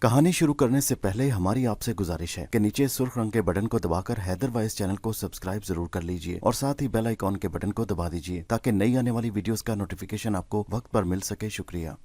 कहानी शुरू करने से पहले हमारी आपसे गुजारिश है कि नीचे सुर्ख रंग के बटन को दबाकर हैदर वॉइस चैनल को सब्सक्राइब जरूर कर लीजिए और साथ ही बेल आइकॉन के बटन को दबा दीजिए ताकि नई आने वाली वीडियोस का नोटिफिकेशन आपको वक्त पर मिल सके। शुक्रिया।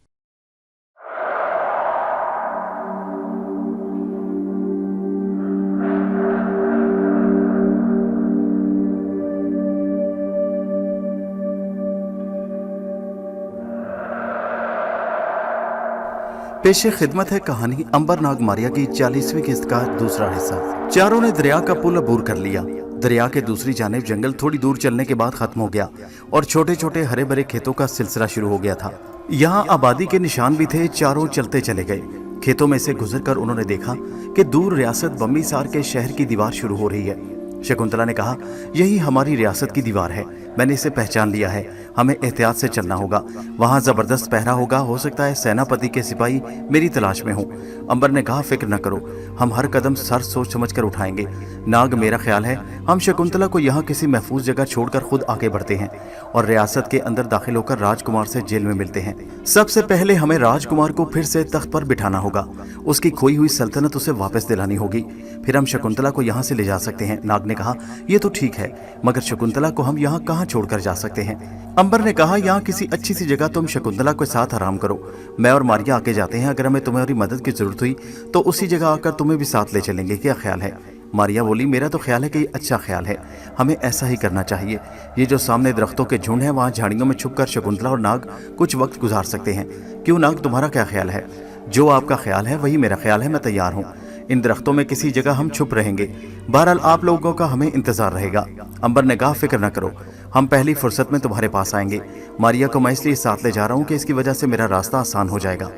पेशे खिदमत है कहानी अंबर नाग मारिया की 40वीं किस्त का दूसरा हिस्सा। चारों ने दरिया का पुल अबूर कर लिया। दरिया के दूसरी जानिब जंगल थोड़ी दूर चलने के बाद खत्म हो गया और छोटे छोटे हरे भरे खेतों का सिलसिला शुरू हो गया था। यहाँ आबादी के निशान भी थे। चारों चलते चले गए। खेतों में से गुजरकर उन्होंने देखा कि दूर रियासत बम्बीसार के शहर की दीवार शुरू हो रही है। शकुंतला ने कहा, यही हमारी रियासत की दीवार है। मैंने इसे पहचान लिया है। हमें एहतियात से चलना होगा। वहाँ जबरदस्त पहरा होगा। हो सकता है सेनापति के सिपाही मेरी तलाश में हो। अंबर ने कहा, फिक्र न करो, हम हर कदम सर सोच समझ कर उठाएंगे। नाग, मेरा ख्याल है हम शकुंतला को यहाँ किसी महफूज जगह छोड़कर खुद आगे बढ़ते हैं और रियासत के अंदर दाखिल होकर राजकुमार से जेल में मिलते हैं। सबसे पहले हमें राजकुमार को फिर से तख्त पर बिठाना होगा। उसकी खोई हुई सल्तनत उसे वापस दिलानी होगी। फिर हम शकुंतला को यहाँ से ले जा सकते हैं। नाग ने कहा, यह तो ठीक है, मगर शकुंतला को हम यहाँ कहाँ छोड़कर जा सकते हैं? अंबर ने कहा, यहाँ किसी अच्छी सी जगह तुम शकुंतला के साथ आराम करो। मैं और मारिया आके जाते हैं। अगर हमें तुम्हारी मदद की जरूरत हुई तो उसी जगह आकर तुम्हें भी साथ ले चलेंगे। क्या ख्याल है? मारिया बोली, मेरा तो ख्याल है कि ये अच्छा ख्याल है। हमें ऐसा ही करना चाहिए। ये जो सामने दरख्तों के झुंड है, वहाँ झाड़ियों में छुपकर शकुंतला और नाग कुछ वक्त गुजार सकते हैं। क्यों नाग, तुम्हारा क्या ख्याल है? जो आपका ख्याल है वही मेरा ख्याल है। मैं तैयार हूँ। इन दरख्तों में किसी जगह हम छुप रहेंगे। बहरहाल आप लोगों का हमें इंतजार रहेगा। अंबर ने कहा, फिक्र न करो, हम पहली फुर्सत में तुम्हारे पास आएंगे। मारिया को मैं इसलिए साथ ले जा रहा हूँ कि इसकी वजह से मेरा रास्ता आसान हो जाएगा।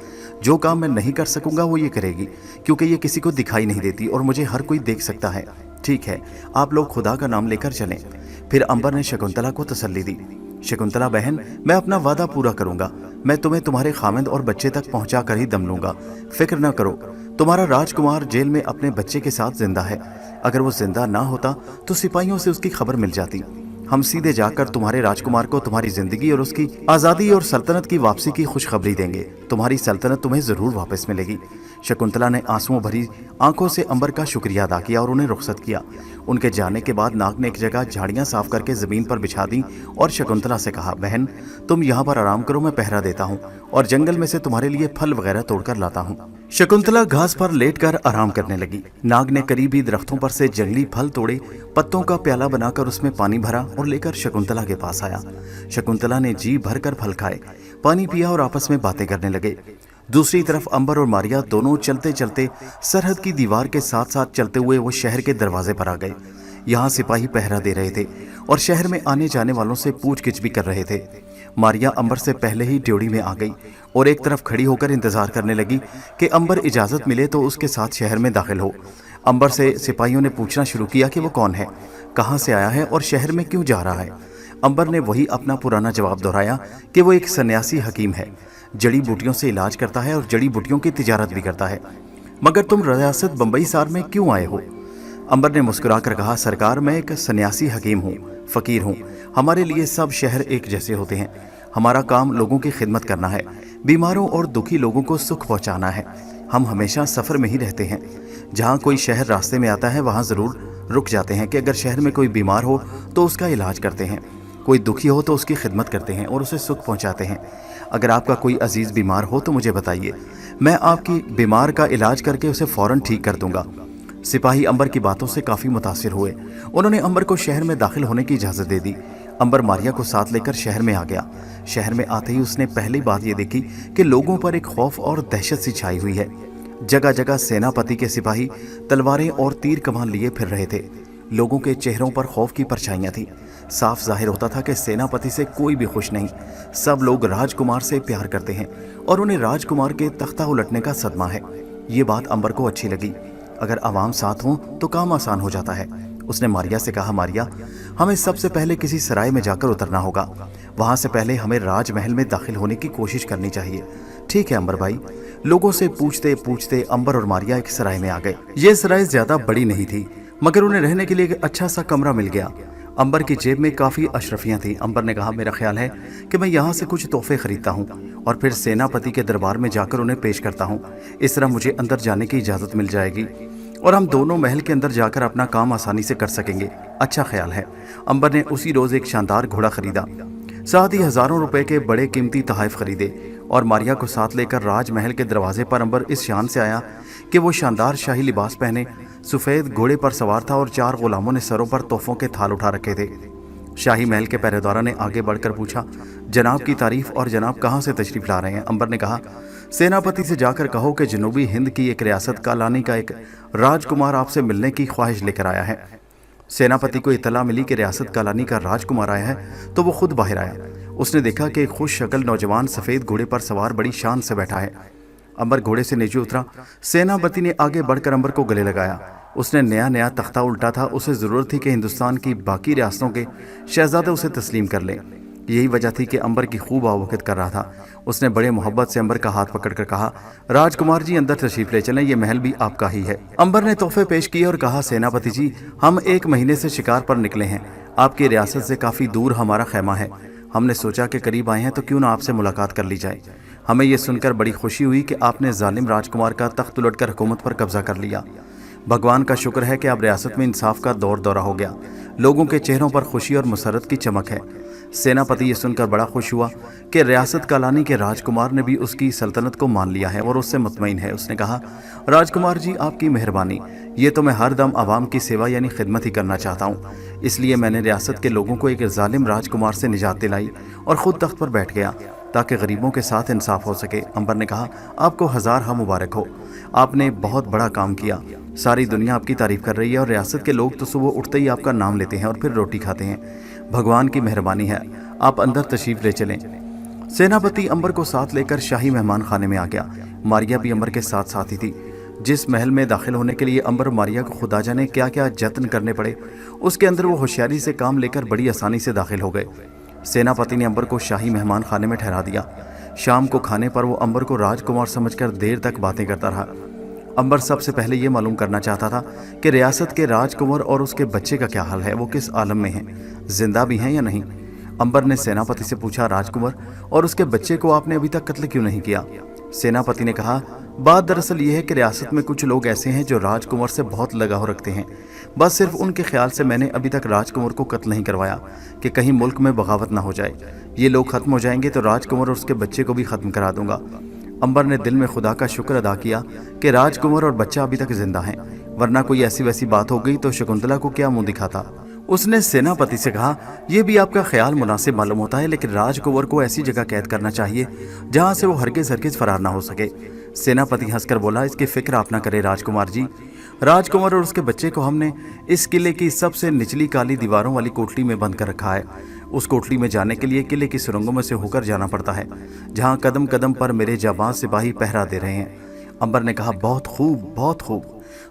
जो काम मैं नहीं कर सकूंगा वो ये करेगी, क्योंकि ये किसी को दिखाई नहीं देती और मुझे हर कोई देख सकता है। ठीक है, आप लोग खुदा का नाम लेकर चलें। फिर अंबर ने शकुंतला को तसल्ली दी। शकुंतला बहन, मैं अपना वादा पूरा करूंगा। मैं तुम्हें तुम्हारे खामिद और बच्चे तक पहुंचा कर ही दम लूंगा। फिक्र न करो। तुम्हारा राजकुमार जेल में अपने बच्चे के साथ जिंदा है। अगर वो जिंदा ना होता तो सिपाहियों से उसकी खबर मिल जाती। हम सीधे जाकर तुम्हारे राजकुमार को तुम्हारी जिंदगी और उसकी आज़ादी और सल्तनत की वापसी की खुशखबरी देंगे। तुम्हारी सल्तनत तुम्हें जरूर वापस मिलेगी। शकुंतला ने आंसुओं भरी आंखों से अंबर का शुक्रिया अदा किया और उन्हें रुखसत किया। उनके जाने के बाद नाग ने एक जगह झाड़ियां साफ करके जमीन पर बिछा दी और शकुंतला से कहा, बहन तुम यहाँ पर आराम करो, मैं पहरा देता हूँ और जंगल में से तुम्हारे लिए फल वगैरह तोड़कर लाता हूँ। शकुंतला घास पर लेटकर आराम करने लगी। नाग ने करीबी दरख्तों पर से जंगली फल तोड़े, पत्तों का प्याला बनाकर उसमें पानी भरा और लेकर शकुंतला के पास आया। शकुंतला ने जी भरकर फल खाए, पानी पिया और आपस में बातें करने लगे। दूसरी तरफ अंबर और मारिया दोनों चलते चलते सरहद की दीवार के साथ साथ चलते हुए वो शहर के दरवाजे पर आ गए। यहाँ सिपाही पहरा दे रहे थे और शहर में आने जाने वालों से पूछगिछ भी कर रहे थे। मारिया अंबर से पहले ही ड्योढ़ी में आ गई और एक तरफ खड़ी होकर इंतजार करने लगी कि अंबर इजाजत मिले तो उसके साथ शहर में दाखिल हो। अंबर से सिपाहियों ने पूछना शुरू किया कि वो कौन है, कहाँ से आया है और शहर में क्यों जा रहा है। अंबर ने वही अपना पुराना जवाब दोहराया कि वो एक सन्यासी हकीम है, जड़ी बूटियों से इलाज करता है और जड़ी बूटियों की तिजारत भी करता है। मगर तुम रियासत बम्बईसार में क्यों आए हो? अंबर ने मुस्कुराकर कहा, सरकार, मैं एक सन्यासी हकीम हूँ, फकीर हूँ। हमारे लिए सब शहर एक जैसे होते हैं। हमारा काम लोगों की खिदमत करना है, बीमारों और दुखी लोगों को सुख पहुँचाना है। हम हमेशा सफ़र में ही रहते हैं। जहाँ कोई शहर रास्ते में आता है वहाँ ज़रूर रुक जाते हैं कि अगर शहर में कोई बीमार हो तो उसका इलाज करते हैं, कोई दुखी हो तो उसकी खिदमत करते हैं और उसे सुख पहुँचाते हैं। अगर आपका कोई अजीज़ बीमार हो तो मुझे बताइए, मैं आपकी बीमार का इलाज करके उसे फ़ौरन ठीक कर दूंगा। सिपाही अंबर की बातों से काफ़ी मुतासिर हुए। उन्होंने अंबर को शहर में दाखिल होने की इजाज़त दे दी। अंबर मारिया को साथ लेकर शहर में आ गया। शहर में आते ही उसने पहली बात ये देखी कि लोगों पर एक खौफ और दहशत सी छाई हुई है। जगह जगह सेनापति के सिपाही तलवारें और तीर कमान लिए फिर रहे थे। लोगों के चेहरों पर खौफ की परछाइयाँ थीं। साफ जाहिर होता था कि सेनापति से कोई भी खुश नहीं। सब लोग राजकुमार से प्यार करते हैं और उन्हें राजकुमार के तख्ता उलटने का सदमा है। ये बात अंबर को अच्छी लगी। अगर आवाम साथ हो तो काम आसान हो जाता है। उसने मारिया से कहा, मारिया, हमें सबसे पहले किसी सराय में जाकर उतरना होगा। वहाँ से पहले हमें राजमहल में दाखिल होने की कोशिश करनी चाहिए। ठीक है अंबर भाई। लोगों से पूछते पूछते अंबर और मारिया एक सराय में आ गए। ये सराय ज्यादा बड़ी नहीं थी, मगर उन्हें रहने के लिए एक अच्छा सा कमरा मिल गया। अंबर की जेब में काफ़ी अशरफियाँ थीं। अंबर ने कहा, मेरा ख्याल है कि मैं यहाँ से कुछ तोहफे खरीदता हूँ और फिर सेनापति के दरबार में जाकर उन्हें पेश करता हूँ। इस तरह मुझे अंदर जाने की इजाज़त मिल जाएगी और हम दोनों महल के अंदर जाकर अपना काम आसानी से कर सकेंगे। अच्छा ख्याल है। अंबर ने उसी रोज़ एक शानदार घोड़ा खरीदा, साथ ही हज़ारों रुपए के बड़े कीमती तोहफ़े खरीदे और मारिया को साथ लेकर राजमहल के दरवाजे पर अंबर इस शान से आया कि वो शानदार शाही लिबास पहने सफ़ेद घोड़े पर सवार था और 4 गुलामों ने सरों पर तोहफों के थाल उठा रखे थे। शाही महल के पहरेदारों ने आगे बढ़कर पूछा, जनाब की तारीफ और जनाब कहाँ से तशरीफ़ ला रहे हैं? अंबर ने कहा, सेनापति से जाकर कहो कि जनूबी हिंद की एक रियासत कालानी का एक राजकुमार आपसे मिलने की ख्वाहिश लेकर आया है। सेनापति को इत्तला मिली कि रियासत कालानी का राजकुमार आया है तो वो खुद बाहर आया। उसने देखा कि एक खुश शक्ल नौजवान सफ़ेद घोड़े पर सवार बड़ी शान से बैठा है। अंबर घोड़े से नीचे उतरा। सेनापति ने आगे बढ़कर अंबर को गले लगाया। उसने नया नया तख्ता उल्टा था। उसे ज़रूरत थी कि हिंदुस्तान की बाकी रियासतों के शहजादे उसे तस्लीम कर लें। यही वजह थी कि अंबर की खूब आवभगत कर रहा था। उसने बड़े मोहब्बत से अंबर का हाथ पकड़कर कहा, राजकुमार जी अंदर तशरीफ ले चलें, ये महल भी आपका ही है। अंबर ने तोहफे पेश किए और कहा, सेनापति जी, हम 1 महीने से शिकार पर निकले हैं। आपकी रियासत से काफ़ी दूर हमारा खैमा है। हमने सोचा कि करीब आए हैं तो क्यों ना आपसे मुलाकात कर ली जाए। हमें यह सुनकर बड़ी खुशी हुई कि आपने जालिम राजकुमार का तख्त उलटकर हुकूमत पर कब्जा कर लिया। भगवान का शुक्र है कि अब रियासत में इंसाफ का दौर दौरा हो गया। लोगों के चेहरों पर खुशी और मसरत की चमक है। सेनापति ये सुनकर बड़ा खुश हुआ कि रियासत कालानी के राजकुमार ने भी उसकी सल्तनत को मान लिया है और उससे मुतमईन है। उसने कहा, राजकुमार जी, आपकी मेहरबानी। ये तो मैं हर दम आवाम की सेवा यानी खिदमत ही करना चाहता हूँ। इसलिए मैंने रियासत के लोगों को एक जालिम राजकुमार से निजात दिलाई और ख़ुद तख्त पर बैठ गया ताकि गरीबों के साथ इंसाफ हो सके। अंबर ने कहा, आपको हज़ार मुबारक हो। आपने बहुत बड़ा काम किया। सारी दुनिया आपकी तारीफ़ कर रही है और रियासत के लोग तो सुबह उठते ही आपका नाम लेते हैं और फिर रोटी खाते हैं। भगवान की मेहरबानी है। आप अंदर तशरीफ़ ले चलें। सेनापति अंबर को साथ लेकर शाही मेहमान खाने में आ गया। मारिया भी अंबर के साथ साथी थी। जिस महल में दाखिल होने के लिए अंबर और मारिया को खुदा जाने क्या क्या जतन करने पड़े, उसके अंदर वो होशियारी से काम लेकर बड़ी आसानी से दाखिल हो गए। सेनापति ने अंबर को शाही मेहमान खाने में ठहरा दिया। शाम को खाने पर वो अंबर को राजकुमार समझकर देर तक बातें करता रहा। अंबर सबसे पहले ये मालूम करना चाहता था कि रियासत के राजकुमार और उसके बच्चे का क्या हाल है, वो किस आलम में हैं, जिंदा भी हैं या नहीं। अंबर ने सेनापति से पूछा, राजकुमार और उसके बच्चे को आपने अभी तक कत्ल क्यों नहीं किया? सेनापति ने कहा, बात दरअसल ये है कि रियासत में कुछ लोग ऐसे हैं जो राजकुमार से बहुत लगाव रखते हैं। बस सिर्फ उनके ख्याल से मैंने अभी तक राजकुमार को कत्ल नहीं करवाया कि कहीं मुल्क में बगावत ना हो जाए। ये लोग ख़त्म हो जाएंगे तो राजकुमार और उसके बच्चे को भी ख़त्म करा दूंगा। अंबर ने दिल में खुदा का शुक्र अदा किया कि राजकुमार और बच्चा अभी तक जिंदा हैं, वरना कोई ऐसी वैसी बात हो गई तो शकुंतला को क्या मुंह दिखाता। उसने सेनापति से कहा, यह भी आपका ख्याल मुनासिब मालूम होता है, लेकिन राजकुमार को ऐसी जगह कैद करना चाहिए जहां से वो हरगिज़ फरार ना हो सके। सेनापति हंसकर बोला, इसकी फिक्र आप ना करें राजकुमार जी। राजकुमार और उसके बच्चे को हमने इस किले की सबसे निचली काली दीवारों वाली कोठरी में बंद कर रखा है। उस कोठरी में जाने के लिए किले की सुरंगों में से होकर जाना पड़ता है, जहां कदम कदम पर मेरे जाबाज सिपाही पहरा दे रहे हैं। अंबर ने कहा, बहुत खूब, बहुत खूब।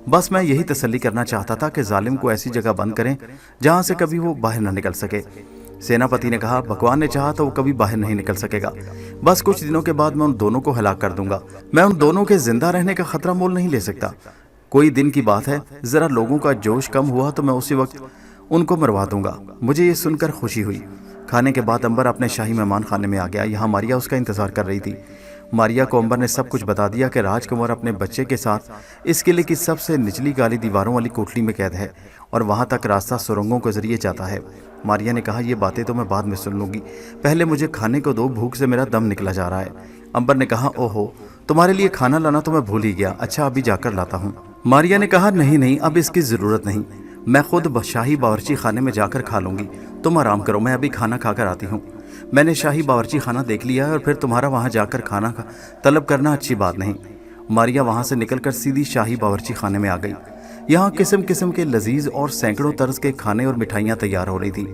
बस मैं यही तसल्ली करना चाहता था कि जालिम को ऐसी जगह बंद करें जहां से कभी वो बाहर न निकल सके। सेनापति ने कहा, भगवान ने चाहा तो वो कभी बाहर नहीं निकल सकेगा। बस कुछ दिनों के बाद मैं उन दोनों को हलाक कर दूंगा। मैं उन दोनों के जिंदा रहने का खतरा मोल नहीं ले सकता। कोई दिन की बात है, जरा लोगों का जोश कम हुआ तो मैं उसी वक्त उनको मरवा दूंगा। मुझे ये सुनकर खुशी हुई। खाने के बाद अंबर अपने शाही मेहमान खाने में आ गया। यहाँ मारिया उसका इंतजार कर रही थी। मारिया को अंबर ने सब कुछ बता दिया कि राजकुमार अपने बच्चे के साथ इस किले की सबसे निचली काली दीवारों वाली कोठरी में कैद है और वहां तक रास्ता सुरंगों के जरिए जाता है। मारिया ने कहा, ये बातें तो मैं बाद में सुन लूंगी, पहले मुझे खाने को दो, भूख से मेरा दम निकला जा रहा है। अंबर ने कहा, ओहो, तुम्हारे लिए खाना लाना तो मैं भूल ही गया। अच्छा, अभी जाकर लाता हूँ। मारिया ने कहा, नहीं, अब इसकी ज़रूरत नहीं, मैं खुद शाही बावर्ची खाने में जाकर खा लूंगी। तुम आराम करो, मैं अभी खाना खाकर आती हूँ। मैंने शाही बावर्ची खाना देख लिया है और फिर तुम्हारा वहाँ जाकर खाना तलब करना अच्छी बात नहीं। मारिया वहाँ से निकलकर सीधी शाही बावर्ची खाने में आ गई। यहाँ किस्म किस्म के लजीज और सैकड़ों तर्ज के खाने और मिठाइयाँ तैयार हो रही थी।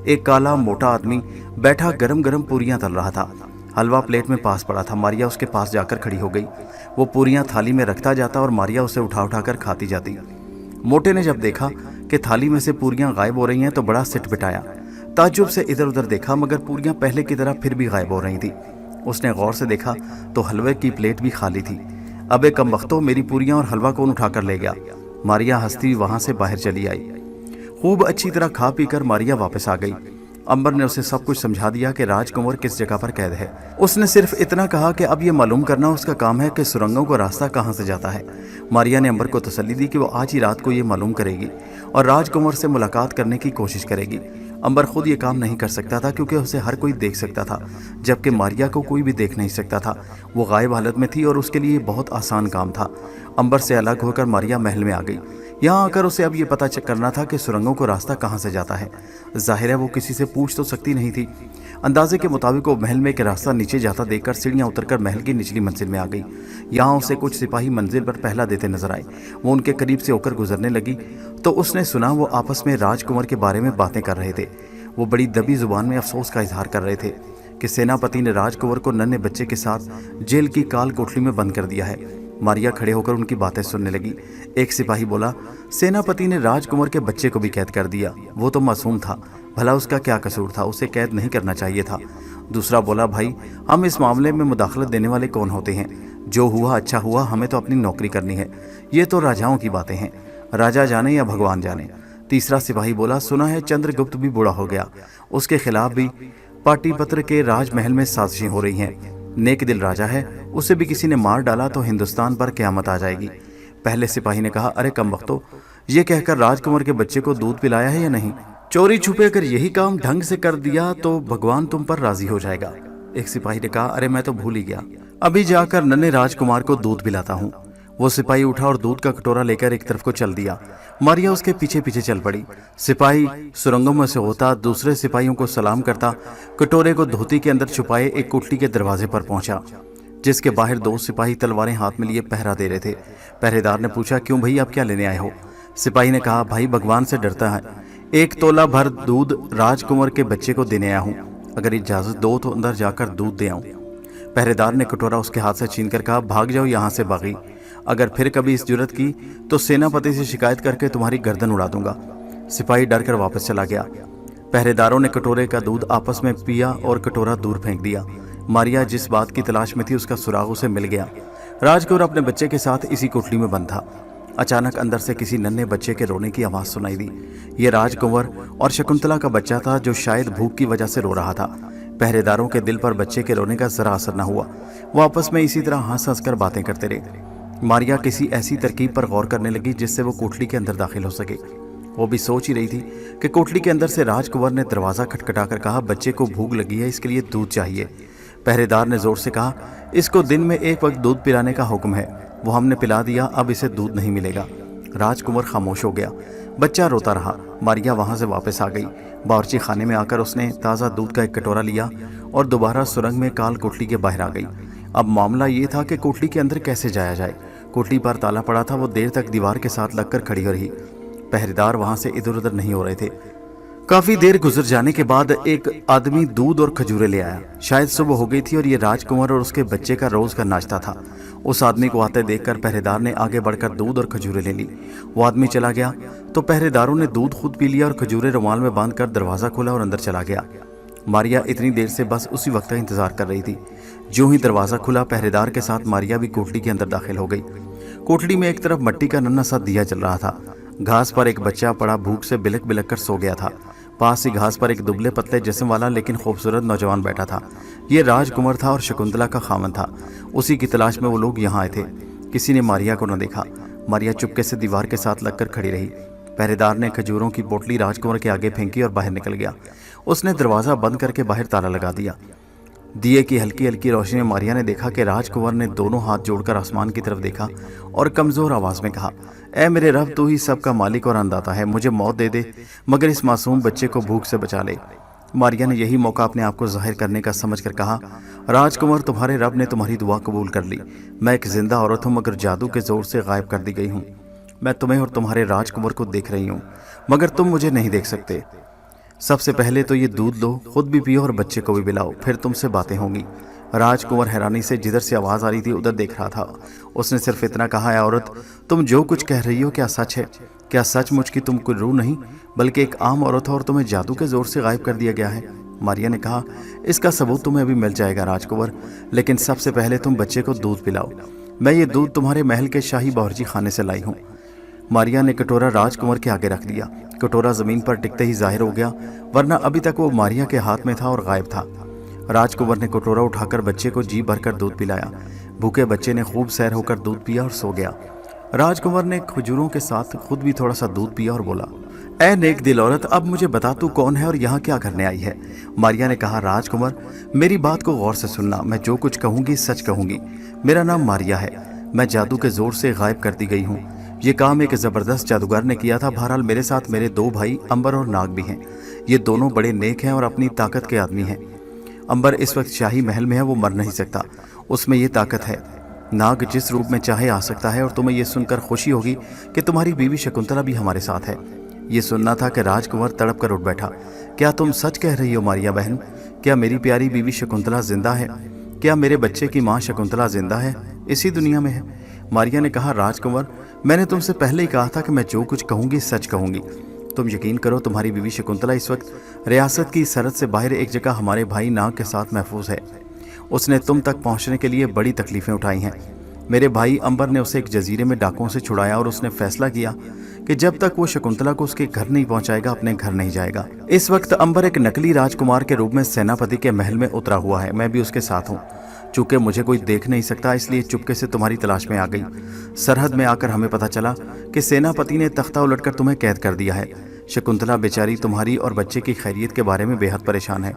एक काला मोटा आदमी बैठा गरम गरम पूरियाँ तल रहा था। हलवा प्लेट में पास पड़ा था। मारिया उसके पास जाकर खड़ी हो गई। वो पूरियाँ थाली में रखता जाता और मारिया उसे उठा कर खाती जाती। मोटे ने जब देखा कि थाली में से पूरियाँ गायब हो रही हैं तो बड़ा सिटबिटाया। ताज्जुब से इधर उधर देखा, मगर पूरियाँ पहले की तरह फिर भी गायब हो रही थी। उसने गौर से देखा तो हलवे की प्लेट भी खाली थी। अबे कमबख्तो, मेरी पूरियाँ और हलवा कौन उठा कर ले गया? मारिया हंसती वहाँ से बाहर चली आई। खूब अच्छी तरह खा पी कर मारिया वापस आ गई। अंबर ने उसे सब कुछ समझा दिया कि राजकुंवर किस जगह पर कैद है। उसने सिर्फ इतना कहा कि अब ये मालूम करना उसका काम है कि सुरंगों को रास्ता कहाँ से जाता है। मारिया ने अंबर को तसल्ली दी कि वो आज ही रात को ये मालूम करेगी और राजकुंवर से मुलाकात करने की कोशिश करेगी। अंबर खुद ये काम नहीं कर सकता था क्योंकि उसे हर कोई देख सकता था, जबकि मारिया को कोई भी देख नहीं सकता था। वो गायब हालत में थी और उसके लिए बहुत आसान काम था। अंबर से अलग होकर मारिया महल में आ गई। यहाँ आकर उसे अब ये पता चेक करना था कि सुरंगों को रास्ता कहाँ से जाता है। जाहिर है वो किसी से पूछ तो सकती नहीं थी। अंदाजे के मुताबिक वो महल में एक रास्ता नीचे जाता देखकर सीढ़ियाँ उतरकर महल की निचली मंजिल में आ गई। यहाँ उसे कुछ सिपाही मंजिल पर पहला देते नजर आए। वो उनके करीब से होकर गुजरने लगी तो उसने सुना वो आपस में राजकुंवर के बारे में बातें कर रहे थे। वो बड़ी दबी जुबान में अफसोस का इजहार कर रहे थे कि सेनापति ने राजकुंवर को नन्हे बच्चे के साथ जेल की काल कोठरी में बंद कर दिया है। मारिया खड़े होकर उनकी बातें सुनने लगी। एक सिपाही बोला, सेनापति ने राजकुंवर के बच्चे को भी कैद कर दिया। वो तो मासूम था, भला उसका क्या कसूर था, उसे कैद नहीं करना चाहिए था। दूसरा बोला, भाई हम इस मामले में मुदाखलत देने वाले कौन होते हैं? जो हुआ अच्छा हुआ, हमें तो अपनी नौकरी करनी है। ये तो राजाओं की बातें हैं, राजा जाने या भगवान जाने। तीसरा सिपाही बोला, सुना है चंद्रगुप्त भी बूढ़ा हो गया, उसके खिलाफ भी पाटलिपुत्र के राजमहल में साजिशें हो रही हैं। नेक दिल राजा है, उसे भी किसी ने मार डाला तो हिंदुस्तान पर क़यामत आ जाएगी। पहले सिपाही ने कहा, अरे कम वक्तो, ये कहकर राजकुंवर के बच्चे को दूध पिलाया है या नहीं? चोरी छुपे अगर यही काम ढंग से कर दिया तो भगवान तुम पर राजी हो जाएगा। एक सिपाही ने कहा, अरे मैं तो भूल ही गया, अभी जाकर नन्हे राजकुमार को दूध पिलाता हूँ। वो सिपाही उठा और दूध का कटोरा लेकर एक तरफ को चल दिया। मारिया उसके पीछे पीछे चल पड़ी। सिपाही सुरंगों में से होता दूसरे सिपाहियों को सलाम करता कटोरे को धोती के अंदर छुपाए एक कोठरी के दरवाजे पर पहुंचा, जिसके बाहर दो सिपाही तलवारें हाथ में लिए पहरा दे रहे थे। पहरेदार ने पूछा, क्यों भाई, आप क्या लेने आए हो? सिपाही ने कहा, भाई भगवान से डरता है, 1 तोला भर दूध राजकुंवर के बच्चे को देने आया हूँ, अगर इजाजत दो तो अंदर जाकर दूध दे आऊं। पहरेदार ने कटोरा उसके हाथ से छीनकर कहा, भाग जाओ यहाँ से बागी, अगर फिर कभी इस जुर्रत की तो सेनापति से शिकायत करके तुम्हारी गर्दन उड़ा दूंगा। सिपाही डर कर वापस चला गया। पहरेदारों ने कटोरे का दूध आपस में पिया और कटोरा दूर फेंक दिया। मारिया जिस बात की तलाश में थी उसका सुराग उसे मिल गया। राजकुंवर अपने बच्चे के साथ इसी कोठरी में बंद था। अचानक अंदर से किसी नन्हे बच्चे के रोने की आवाज़ सुनाई दी। ये राजकुंवर और शकुंतला का बच्चा था जो शायद भूख की वजह से रो रहा था। पहरेदारों के दिल पर बच्चे के रोने का जरा असर न हुआ। वो आपस में इसी तरह हंस हंस कर बातें करते रहे। मारिया किसी ऐसी तरकीब पर गौर करने लगी जिससे वो कोठरी के अंदर दाखिल हो सके। वो भी सोच ही रही थी कि कोठरी के अंदर से राजकुंवर ने दरवाज़ा खटखटाकर कहा, बच्चे को भूख लगी है, इसके लिए दूध चाहिए। पहरेदार ने जोर से कहा, इसको दिन में 1 वक्त दूध पिलाने का हुक्म है, वो हमने पिला दिया, अब इसे दूध नहीं मिलेगा। राजकुंवर खामोश हो गया। बच्चा रोता रहा। मारिया वहाँ से वापस आ गई। बावर्ची खाने में आकर उसने ताज़ा दूध का एक कटोरा लिया और दोबारा सुरंग में काल कोठरी के बाहर आ गई। अब मामला ये था कि कोठरी के अंदर कैसे जाया जाए। कोठरी पर ताला पड़ा था। वो देर तक दीवार के साथ लगकर खड़ी रही। पहरेदार वहां से इधर उधर नहीं हो रहे थे। काफी देर गुजर जाने के बाद एक आदमी दूध और खजूरें ले आया। शायद सुबह हो गई थी और ये राजकुंवर और उसके बच्चे का रोज का नाश्ता था। उस आदमी को आते देखकर पहरेदार ने आगे बढ़कर दूध और खजूरें ले ली। वो आदमी चला गया तो पहरेदारों ने दूध खुद पी लिया और खजूरें रुमाल में बांधकर दरवाजा खोला और अंदर चला गया। मारिया इतनी देर से बस उसी वक्त का इंतजार कर रही थी। जो ही दरवाजा खुला, पहरेदार के साथ मारिया भी कोठरी के अंदर दाखिल हो गई। कोठरी में एक तरफ मट्टी का नन्हा सा दिया जल रहा था। घास पर एक बच्चा पड़ा भूख से बिलक बिलक कर सो गया था। पास ही घास पर एक दुबले पतले जिस्म वाला लेकिन खूबसूरत नौजवान बैठा था। ये राजकुंवर था और शकुंतला का खामन था। उसी की तलाश में वो लोग यहाँ आए थे। किसी ने मारिया को न देखा। मारिया चुपके से दीवार के साथ लगकर खड़ी रही। पहरेदार ने खजूरों की पोटली राजकुंवर के आगे फेंकी और बाहर निकल गया। उसने दरवाज़ा बंद करके बाहर ताला लगा दिया। दिए की हल्की हल्की रोशनी में मारिया ने देखा कि राजकुंवर ने दोनों हाथ जोड़कर आसमान की तरफ देखा और कमज़ोर आवाज़ में कहा, ऐ मेरे रब, तू ही सबका मालिक और अंदाता है, मुझे मौत दे दे मगर इस मासूम बच्चे को भूख से बचा ले। मारिया ने यही मौका अपने आप को जाहिर करने का समझकर कहा, राजकुंवर, तुम्हारे रब ने तुम्हारी दुआ कबूल कर ली। मैं एक जिंदा औरत हूँ मगर जादू के ज़ोर से गायब कर दी गई हूँ। मैं तुम्हें और तुम्हारे राजकुंवर को देख रही हूँ मगर तुम मुझे नहीं देख सकते। सबसे पहले तो ये दूध लो, खुद भी पियो और बच्चे को भी पिलाओ, फिर तुमसे बातें होंगी। राजकुंवर हैरानी से जिधर से आवाज़ आ रही थी उधर देख रहा था। उसने सिर्फ इतना कहा, है औरत, तुम जो कुछ कह रही हो क्या सच है? क्या सचमुच की तुम कोई रूह नहीं बल्कि एक आम औरत हो और तुम्हें जादू के जोर से गायब कर दिया गया है? मारिया ने कहा, इसका सबूत तुम्हें अभी मिल जाएगा राजकुंवर, लेकिन सबसे पहले तुम बच्चे को दूध पिलाओ। मैं ये दूध तुम्हारे महल के शाही बावर्ची खाने से लाई हूँ। मारिया ने कटोरा राजकुमार के आगे रख दिया। कटोरा जमीन पर टिकते ही जाहिर हो गया, वरना अभी तक वो मारिया के हाथ में था और गायब था। राजकुमार ने कटोरा उठाकर बच्चे को जी भरकर दूध पिलाया। भूखे बच्चे ने खूब सैर होकर दूध पिया और सो गया। राजकुमार ने खजूरों के साथ खुद भी थोड़ा सा दूध पिया और बोला, ऐ नेक दिल औरत, अब मुझे बता तू कौन है और यहाँ क्या करने आई है। मारिया ने कहा, राजकुमार मेरी बात को गौर से सुनना, मैं जो कुछ कहूँगी सच कहूँगी। मेरा नाम मारिया है, मैं जादू के जोर से गायब कर दी गई हूँ। ये काम एक जबरदस्त जादूगर ने किया था। बहरहाल मेरे साथ मेरे दो भाई अंबर और नाग भी हैं। ये दोनों बड़े नेक हैं और अपनी ताकत के आदमी हैं। अंबर इस वक्त शाही महल में है, वो मर नहीं सकता, उसमें ये ताकत है। नाग जिस रूप में चाहे आ सकता है और तुम्हें ये सुनकर खुशी होगी कि तुम्हारी बीवी शकुंतला भी हमारे साथ है। ये सुनना था कि राजकुमार तड़प कर उठ बैठा। क्या तुम सच कह रही हो मारिया बहन? क्या मेरी प्यारी बीवी शकुंतला जिंदा है? क्या मेरे बच्चे की माँ शकुंतला जिंदा है, इसी दुनिया में है? मारिया ने कहा, राजकुमार मैंने तुमसे पहले ही कहा था कि मैं जो कुछ कहूँगी सच कहूँगी। तुम यकीन करो, तुम्हारी बीवी शकुंतला इस वक्त रियासत की सरहद से बाहर एक जगह हमारे भाई नाग के साथ महफूज है। उसने तुम तक पहुंचने के लिए बड़ी तकलीफें उठाई हैं। मेरे भाई अंबर ने उसे एक जजीरे में डाकुओं से छुड़ाया और उसने फैसला किया कि जब तक वो शकुंतला को उसके घर नहीं पहुंचाएगा अपने घर नहीं जाएगा। इस वक्त अंबर एक नकली राजकुमार के रूप में सेनापति के महल में उतरा हुआ है। मैं भी उसके साथ हूँ। चूंकि मुझे कोई देख नहीं सकता, इसलिए चुपके से तुम्हारी तलाश में आ गई। सरहद में आकर हमें पता चला कि सेनापति ने तख्ता उलटकर तुम्हें कैद कर दिया है। शकुंतला बेचारी तुम्हारी और बच्चे की खैरियत के बारे में बेहद परेशान है।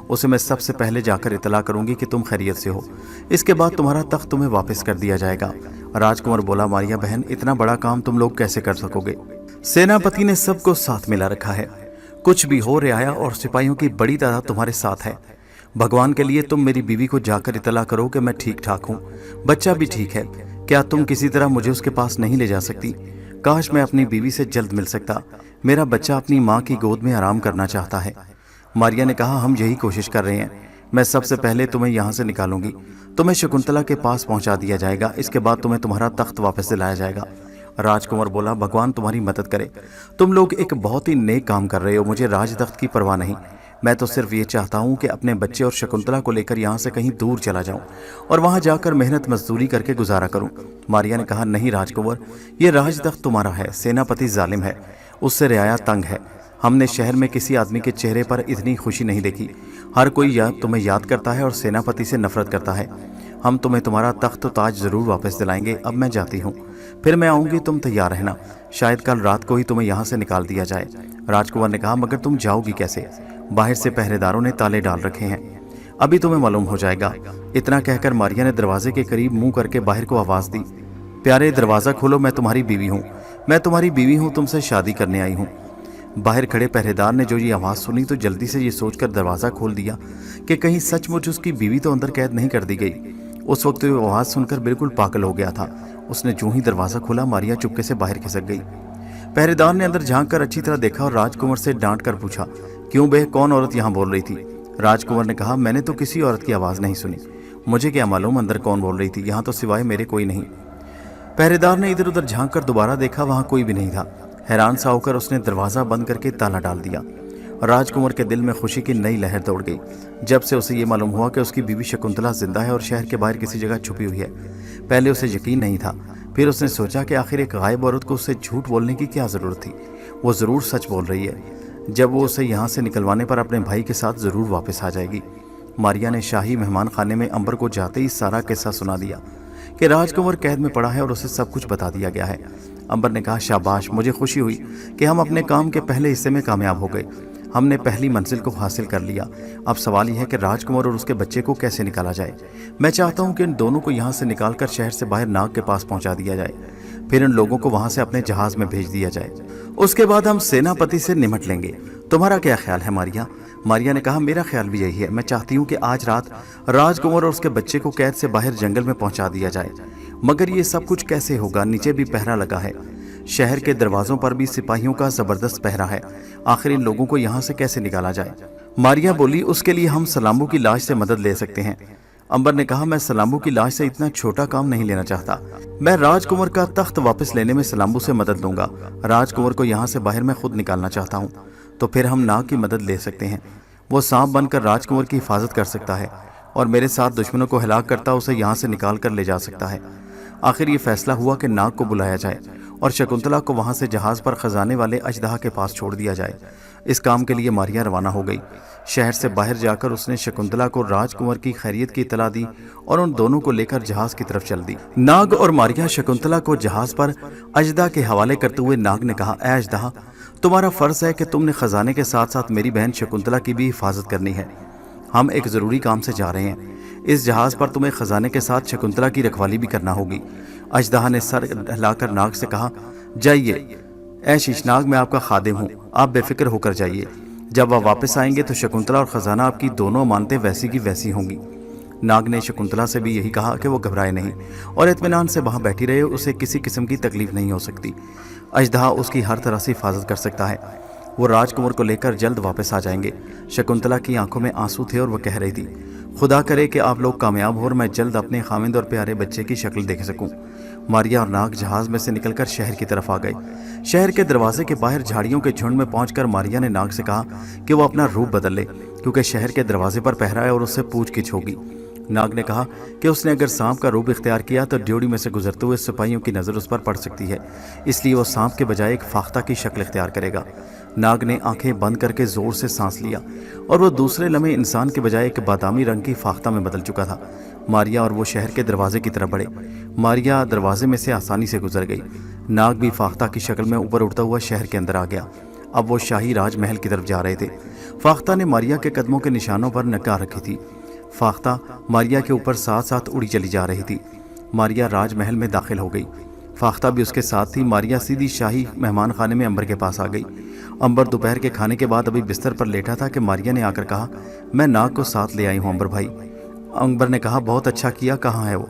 उसे मैं सबसे पहले जाकर इतला करूंगी कि तुम खैरियत से हो। इसके बाद तुम्हारा तख्त तुम्हें वापस कर दिया जाएगा। राजकुमार बोला, मारिया बहन इतना बड़ा काम तुम लोग कैसे कर सकोगे? सेनापति ने सबको साथ मिला रखा है। कुछ भी हो, रियाया और सिपाहियों की बड़ी तादाद तुम्हारे साथ है। भगवान के लिए तुम मेरी बीवी को जाकर इतला करो कि मैं ठीक ठाक हूँ, बच्चा भी ठीक है। क्या तुम किसी तरह मुझे उसके पास नहीं ले जा सकती? काश मैं अपनी बीवी से जल्द मिल सकता। मेरा बच्चा अपनी माँ की गोद में आराम करना चाहता है। मारिया ने कहा, हम यही कोशिश कर रहे हैं। मैं सबसे पहले तुम्हें यहाँ से निकालूंगी। तुम्हें शकुंतला के पास पहुँचा दिया जाएगा। इसके बाद तुम्हें तुम्हारा तख्त वापस दिलाया जाएगा। राजकुमार बोला, भगवान तुम्हारी मदद करे। तुम लोग एक बहुत ही नेक काम कर रहे हो। मुझे राज तख्त की परवाह नहीं। मैं तो सिर्फ ये चाहता हूँ कि अपने बच्चे और शकुंतला को लेकर यहाँ से कहीं दूर चला जाऊँ और वहाँ जाकर मेहनत मजदूरी करके गुजारा करूँ। मारिया ने कहा, नहीं राजकुमार, ये राज तख्त तुम्हारा है। सेनापति जालिम है, उससे रियाया तंग है। हमने शहर में किसी आदमी के चेहरे पर इतनी खुशी नहीं देखी। हर कोई तुम्हें याद करता है और सेनापति से नफरत करता है। हम तुम्हें तुम्हारा तख्त ताज जरूर वापस दिलाएंगे। अब मैं जाती हूँ, फिर मैं आऊँगी, तुम तैयार रहना। शायद कल रात को ही तुम्हें यहाँ से निकाल दिया जाए। राजकुमार ने कहा, मगर तुम जाओगी कैसे? बाहर से पहरेदारों ने ताले डाल रखे हैं, अभी तुम्हें मालूम हो जाएगा। इतना कहकर मारिया ने दरवाजे के करीब मुंह करके बाहर को आवाज दी, प्यारे दरवाजा खोलो, मैं तुम्हारी बीवी हूँ, मैं तुम्हारी बीवी हूँ, तुमसे शादी करने आई हूँ। बाहर खड़े पहरेदार ने जो ये आवाज़ सुनी तो जल्दी से ये सोचकर दरवाज़ा खोल दिया कि कहीं सचमुच उसकी बीवी तो अंदर कैद नहीं कर दी गई। उस वक्त वो आवाज़ सुनकर बिल्कुल पागल हो गया था। उसने जो ही दरवाज़ा खोला, मारिया चुपके से बाहर खिसक गई। पहरेदार ने अंदर झांक कर अच्छी तरह देखा और राजकुमार से डांट कर पूछा, क्यों बे, कौन औरत यहाँ बोल रही थी? राजकुमार ने कहा, मैंने तो किसी औरत की आवाज़ नहीं सुनी। मुझे क्या मालूम अंदर कौन बोल रही थी, यहाँ तो सिवाय मेरे कोई नहीं। पहरेदार ने इधर उधर झांक कर दोबारा देखा, वहाँ कोई भी नहीं था। हैरान सा होकर उसने दरवाज़ा बंद करके ताला डाल दिया। राजकुमार के दिल में खुशी की नई लहर दौड़ गई जब से उसे ये मालूम हुआ कि उसकी बीवी शकुंतला जिंदा है और शहर के बाहर किसी जगह छुपी हुई है। पहले उसे यकीन नहीं था, फिर उसने सोचा कि आखिर एक गायब औरत को उससे झूठ बोलने की क्या ज़रूरत थी। वो ज़रूर सच बोल रही है। जब वो उसे यहाँ से निकलवाने पर अपने भाई के साथ ज़रूर वापस आ जाएगी। मारिया ने शाही मेहमान खाने में अंबर को जाते ही सारा किस्सा सुना दिया कि राजकुमार कैद में पड़ा है और उसे सब कुछ बता दिया गया है। अंबर ने कहा, शाबाश, मुझे खुशी हुई कि हम अपने काम के पहले हिस्से में कामयाब हो गए। हमने पहली मंजिल को हासिल कर लिया। अब सवाल यह है कि राजकुमार और उसके बच्चे को कैसे निकाला जाए। मैं चाहता हूं कि इन दोनों को यहाँ से निकालकर शहर से बाहर नाग के पास पहुंचा दिया जाए, फिर इन लोगों को वहां से अपने जहाज में भेज दिया जाए। उसके बाद हम सेनापति से निमट लेंगे। तुम्हारा क्या ख्याल है मारिया? मारिया ने कहा, मेरा ख्याल भी यही है। मैं चाहती हूँ कि आज रात राजकुमार और उसके बच्चे को कैद से बाहर जंगल में पहुंचा दिया जाए। मगर ये सब कुछ कैसे होगा? नीचे भी पहरा लगा है, शहर के दरवाजों पर भी सिपाहियों का जबरदस्त पहरा है। आखिर इन लोगों को यहाँ से कैसे निकाला जाए? मारिया बोली, उसके लिए हम सलाम्बू की लाश से मदद ले सकते हैं। अंबर ने कहा, मैं सलाम्बू की लाश से इतना छोटा काम नहीं लेना चाहता। मैं राजकुमार का तख्त वापस लेने में सलाम्बू से मदद लूंगा। राजकुमार को यहाँ से बाहर मैं खुद निकालना चाहता हूँ, तो फिर हम नाग की मदद ले सकते हैं। वो सांप बनकर राजकुमार की हिफाजत कर सकता है और मेरे साथ दुश्मनों को हिलाक करता उसे यहाँ से निकाल कर ले जा सकता है। आखिर ये फैसला हुआ कि नाग को बुलाया जाए और शकुंतला को वहां से जहाज पर खजाने वाले अजदहा के पास छोड़ दिया जाए। इस काम के लिए मारिया रवाना हो गई। शहर से बाहर जाकर उसने शकुंतला को राजकुंवर की खैरियत की इतला दी और उन दोनों को लेकर जहाज की तरफ चल दी। नाग और मारिया शकुंतला को जहाज पर अजदहा के हवाले करते हुए नाग ने कहा, ऐ अजदहा, तुम्हारा फर्ज है कि तुमने खजाने के साथ साथ मेरी बहन शकुंतला की भी हिफाजत करनी है। हम एक जरूरी काम से जा रहे हैं। इस जहाज पर तुम्हें खजाने के साथ शकुंतला की रखवाली भी करना होगी। अजदहा ने सर हिलाकर नाग से कहा, जाइए ऐ शीशनाग, मैं आपका खादिम हूँ, आप बेफिक्र होकर जाइए। जब आप वापस आएंगे तो शकुंतला और खजाना आपकी दोनों अमानतें वैसी की वैसी होंगी। नाग ने शकुंतला से भी यही कहा कि वो घबराए नहीं और इत्मीनान से वहां बैठी रहे, उसे किसी किस्म की तकलीफ नहीं हो सकती। अजदहा उसकी हर तरह से हिफाजत कर सकता है। वो राजकुंवर को लेकर जल्द वापस आ जाएंगे। शकुंतला की आंखों में आंसू थे और वह कह रही थी, खुदा करे कि आप लोग कामयाब हो और मैं जल्द अपने खामिंद और प्यारे बच्चे की शक्ल देख सकूं। मारिया और नाग जहाज में से निकलकर शहर की तरफ आ गए। शहर के दरवाजे के बाहर झाड़ियों के झुंड में पहुंचकर मारिया ने नाग से कहा कि वो अपना रूप बदल ले, क्योंकि शहर के दरवाजे पर पहरा है और उससे पूछगिछ होगी। नाग ने कहा कि उसने अगर सांप का रूप इख्तियार किया तो ड्योढ़ी में से गुजरते हुए सिपाहियों की नज़र उस पर पड़ सकती है, इसलिए वो सांप के बजाय एक फाख्ता की शक्ल इख्तियार करेगा। नाग ने आंखें बंद करके जोर से सांस लिया और वो दूसरे लम्हे इंसान के बजाय एक बादामी रंग की फाख्ता में बदल चुका था। मारिया और वो शहर के दरवाजे की तरफ बढ़े। मारिया दरवाजे में से आसानी से गुजर गई। नाग भी फाख्ता की शक्ल में ऊपर उड़ता हुआ शहर के अंदर आ गया। अब वो शाही राजमहल की तरफ जा रहे थे। फाख्ता ने मारिया के कदमों के निशानों पर निगाह रखी थी। फाख्ता मारिया के ऊपर साथ साथ उड़ी चली जा रही थी। मारिया राजमहल में दाखिल हो गई। फाख्ता भी उसके साथ थी। मारिया सीधी शाही मेहमान खाने में अंबर के पास आ गई। अंबर दोपहर के खाने के बाद अभी बिस्तर पर लेटा था कि मारिया ने आकर कहा, मैं नाग को साथ ले आई हूँ अंबर भाई। अंबर ने कहा, बहुत अच्छा किया, कहाँ है वो?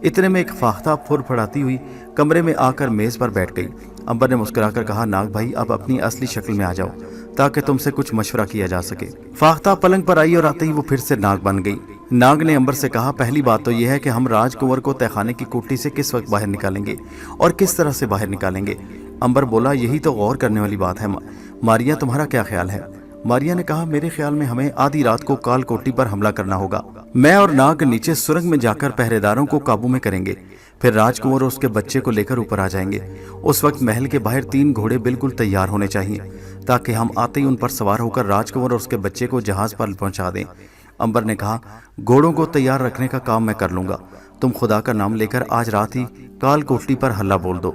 इतने में एक फाख्ता फुरफड़ाती हुई कमरे में आकर मेज पर बैठ गई। अंबर ने मुस्कुराकर कहा, नाग भाई अब अपनी असली शक्ल में आ जाओ ताकि तुमसे कुछ मशवरा किया जा सके। फाख्ता पलंग पर आई और आते ही वो फिर से नाग बन गई। नाग ने अंबर से कहा, पहली बात तो यह है कि हम राजकुंवर को तहखाने की कोठरी से किस वक्त बाहर निकालेंगे और किस तरह से बाहर निकालेंगे। अंबर बोला, यही तो गौर करने वाली बात है। मारिया, तुम्हारा क्या ख्याल है? मारिया ने कहा, मेरे ख्याल में हमें आधी रात को काल कोठी पर हमला करना होगा। मैं और नाग नीचे सुरंग में जाकर पहरेदारों को काबू में करेंगे, फिर राजकुंवर और उसके बच्चे को लेकर ऊपर आ जाएंगे। उस वक्त महल के बाहर 3 घोड़े बिल्कुल तैयार होने चाहिए ताकि हम आते ही उन पर सवार होकर राजकुंवर और उसके बच्चे को जहाज पर पहुंचा दें। अंबर ने कहा, घोड़ों को तैयार रखने का काम मैं कर लूंगा। तुम खुदा का नाम लेकर आज रात ही काल कोठरी पर हल्ला बोल दो,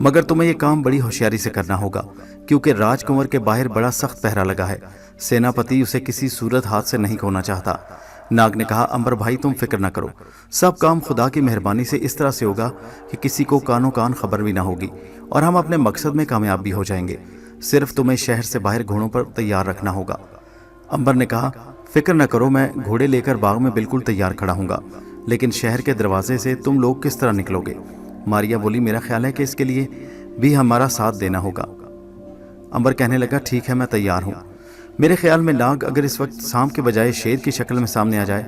मगर तुम्हें यह काम बड़ी होशियारी से करना होगा क्योंकि राजकुंवर के बाहर बड़ा सख्त पहरा लगा है। सेनापति उसे किसी सूरत हाथ से नहीं खोना चाहता। नाग ने कहा, अंबर भाई तुम फिक्र न करो, सब काम खुदा की मेहरबानी से इस तरह से होगा कि किसी को कानो कान खबर भी ना होगी और हम अपने मकसद में कामयाब भी हो जाएंगे। सिर्फ तुम्हें शहर से बाहर घोड़ों पर तैयार रखना होगा। अंबर ने कहा, फिक्र न करो, मैं घोड़े लेकर बाग में बिल्कुल तैयार खड़ा हूँगा, लेकिन शहर के दरवाजे से तुम लोग किस तरह निकलोगे? मारिया बोली, मेरा ख्याल है कि इसके लिए भी हमारा साथ देना होगा। अंबर कहने लगा, ठीक है, मैं तैयार हूँ। मेरे ख्याल में नाग अगर इस वक्त सांप के बजाय शेर की शक्ल में सामने आ जाए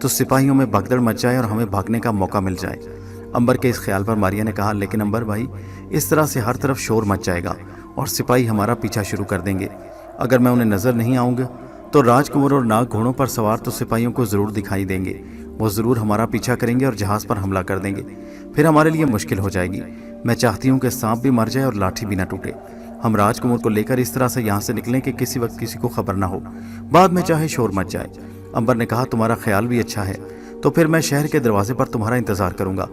तो सिपाहियों में भगदड़ मच जाए और हमें भागने का मौका मिल जाए। अंबर के इस ख्याल पर मारिया ने कहा, लेकिन अंबर भाई, इस तरह से हर तरफ शोर मच जाएगा और सिपाही हमारा पीछा शुरू कर देंगे। अगर मैं उन्हें नजर नहीं आऊँगा तो राजकुंवर और नाग घोड़ों पर सवार तो सिपाहियों को जरूर दिखाई देंगे। वो जरूर हमारा पीछा करेंगे और जहाज पर हमला कर देंगे, फिर हमारे लिए मुश्किल हो जाएगी। मैं चाहती हूँ कि सांप भी मर जाए और लाठी भी ना टूटे। हम राजकुंवर को लेकर इस तरह से यहाँ से निकलें कि किसी वक्त किसी को खबर ना हो, बाद में चाहे शोर मच जाए। अंबर ने कहा, तुम्हारा ख्याल भी अच्छा है, तो फिर मैं शहर के दरवाजे पर तुम्हारा इंतजार करूंगा।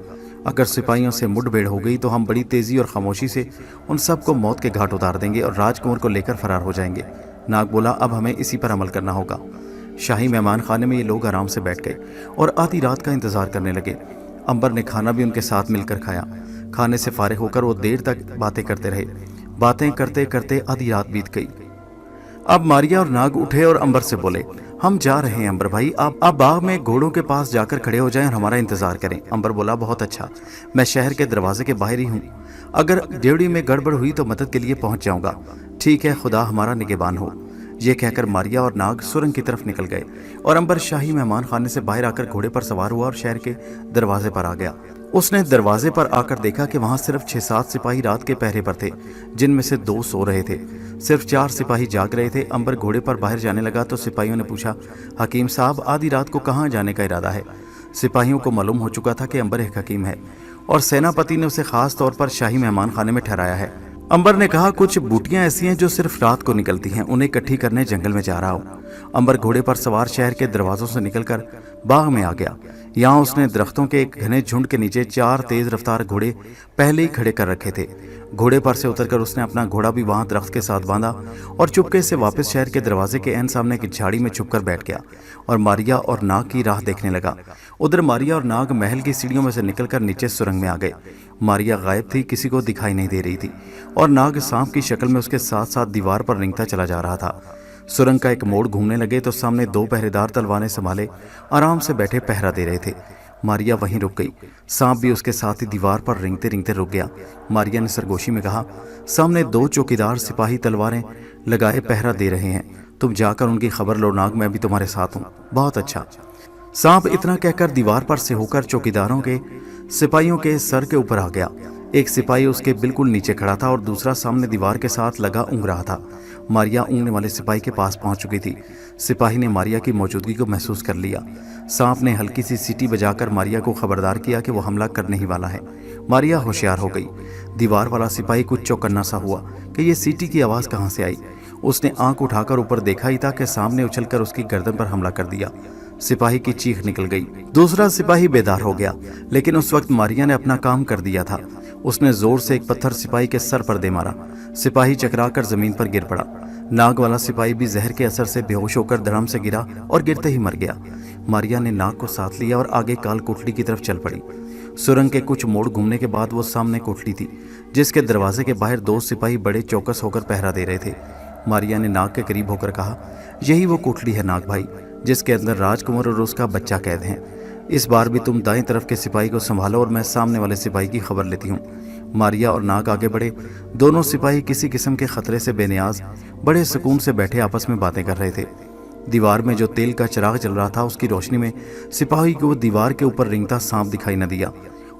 अगर सिपाहियों से मुठभेड़ हो गई तो हम बड़ी तेजी और खामोशी से उन सबको मौत के घाट उतार देंगे और राजकुंवर को लेकर फरार हो जाएंगे। नाग बोला, अब हमें इसी पर अमल करना होगा। शाही मेहमान खाने में ये लोग आराम से बैठ गए और आधी रात का इंतजार करने लगे। अंबर ने खाना भी उनके साथ मिलकर खाया। खाने से फारिग होकर वो देर तक बातें करते रहे। बातें करते करते आधी रात बीत गई। अब मारिया और नाग उठे और अंबर से बोले, हम जा रहे हैं अंबर भाई, आप बाग में घोड़ों के पास जाकर खड़े हो जाएं और हमारा इंतजार करें। अंबर बोला, बहुत अच्छा, मैं शहर के दरवाजे के बाहर ही हूँ, अगर ड्योढ़ी में गड़बड़ हुई तो मदद के लिए पहुंच जाऊंगा। ठीक है, खुदा हमारा निगहबान हो। ये कहकर मारिया और नाग सुरंग की तरफ निकल गए और अंबर शाही मेहमान खाने से बाहर आकर घोड़े पर सवार हुआ और शहर के दरवाजे पर आ गया। उसने दरवाजे पर आकर देखा कि वहां सिर्फ 6-7 सिपाही रात के पहरे पर थे, जिनमें से 2 सो रहे थे। सिर्फ 4 सिपाही जाग रहे थे। अंबर घोड़े पर बाहर जाने लगा तो सिपाहियों ने पूछा, हकीम साहब, आधी रात को कहाँ जाने का इरादा है? सिपाहियों को मालूम हो चुका था कि अंबर एक हकीम है। और सेनापति ने उसे खास तौर पर शाही मेहमान खाने में ठहराया है। अंबर ने कहा, कुछ बूटियां ऐसी हैं जो सिर्फ रात को निकलती हैं, उन्हें इकट्ठी करने जंगल में जा रहा हूँ। अंबर घोड़े पर सवार शहर के दरवाजों से निकलकर बाग में आ गया। यहाँ उसने दरख्तों के एक घने झुंड के नीचे 4 तेज रफ्तार घोड़े पहले ही खड़े कर रखे थे। घोड़े पर से उतरकर उसने अपना घोड़ा भी वहां दरख्त के साथ बांधा और चुपके से वापस शहर के दरवाजे के एन सामने की झाड़ी में छुपकर बैठ गया और मारिया और नाग की राह देखने लगा। उधर मारिया और नाग महल की सीढ़ियों में से निकलकर नीचे सुरंग में आ गए। मारिया गायब थी, किसी को दिखाई नहीं दे रही थी और नाग सांप की शक्ल में उसके साथ साथ दीवार पर रेंगता चला जा रहा था। सुरंग का एक मोड़ घूमने लगे तो सामने 2 पहरेदार तलवारें संभाले आराम से बैठे पहरा दे रहे थे। मारिया वहीं रुक गई। सांप भी उसके साथ ही दीवार पर रेंगते रेंगते रुक गया। मारिया ने सरगोशी में कहा, सामने 2 चौकीदार सिपाही तलवारें लगाए पहरा दे रहे हैं, तुम जाकर उनकी खबर लो नाग, मैं भी तुम्हारे साथ हूँ। बहुत अच्छा। सांप इतना कहकर दीवार पर से होकर चौकीदारों के सिपाहियों के सर के ऊपर आ गया। एक सिपाही उसके बिल्कुल नीचे खड़ा था और दूसरा सामने दीवार के साथ लगा ऊँग रहा था। मारिया ऊँगने वाले सिपाही के पास पहुंच चुकी थी। सिपाही ने मारिया की मौजूदगी को महसूस कर लिया। सांप ने हल्की सी सीटी बजाकर मारिया को खबरदार किया कि वो हमला करने ही वाला है। मारिया होशियार हो गई। दीवार वाला सिपाही कुछ चौकन्ना सा हुआ कि ये सीटी की आवाज़ कहाँ से आई। उसने आंख उठाकर ऊपर देखा ही था कि सामने उछलकर उसकी गर्दन पर हमला कर दिया। सिपाही की चीख निकल गई। दूसरा सिपाही बेदार हो गया, लेकिन उस वक्त मारिया ने अपना काम कर दिया था। उसने जोर से एक पत्थर सिपाही के सर पर दे मारा। सिपाही चकराकर जमीन पर गिर पड़ा। नाग वाला सिपाही भी जहर के असर से बेहोश होकर धड़ाम से गिरा और गिरते ही मर गया। मारिया ने नाग को साथ लिया और आगे काल कोठरी की तरफ चल पड़ी। सुरंग के कुछ मोड़ घूमने के बाद वो सामने कोठरी थी, जिसके दरवाजे के बाहर 2 सिपाही बड़े चौकस होकर पहरा दे रहे थे। मारिया ने नाग के करीब होकर कहा, यही वो कोठरी है नाग भाई, जिसके अंदर राजकुमार और उसका बच्चा कैद हैं। इस बार भी तुम दाएं तरफ के सिपाही को संभालो और मैं सामने वाले सिपाही की खबर लेती हूँ। मारिया और नाग आगे बढ़े। दोनों सिपाही किसी किस्म के खतरे से बेनियाज बड़े सुकून से बैठे आपस में बातें कर रहे थे। दीवार में जो तेल का चिराग जल रहा था, उसकी रोशनी में सिपाही को दीवार के ऊपर रेंगता सांप दिखाई न दिया।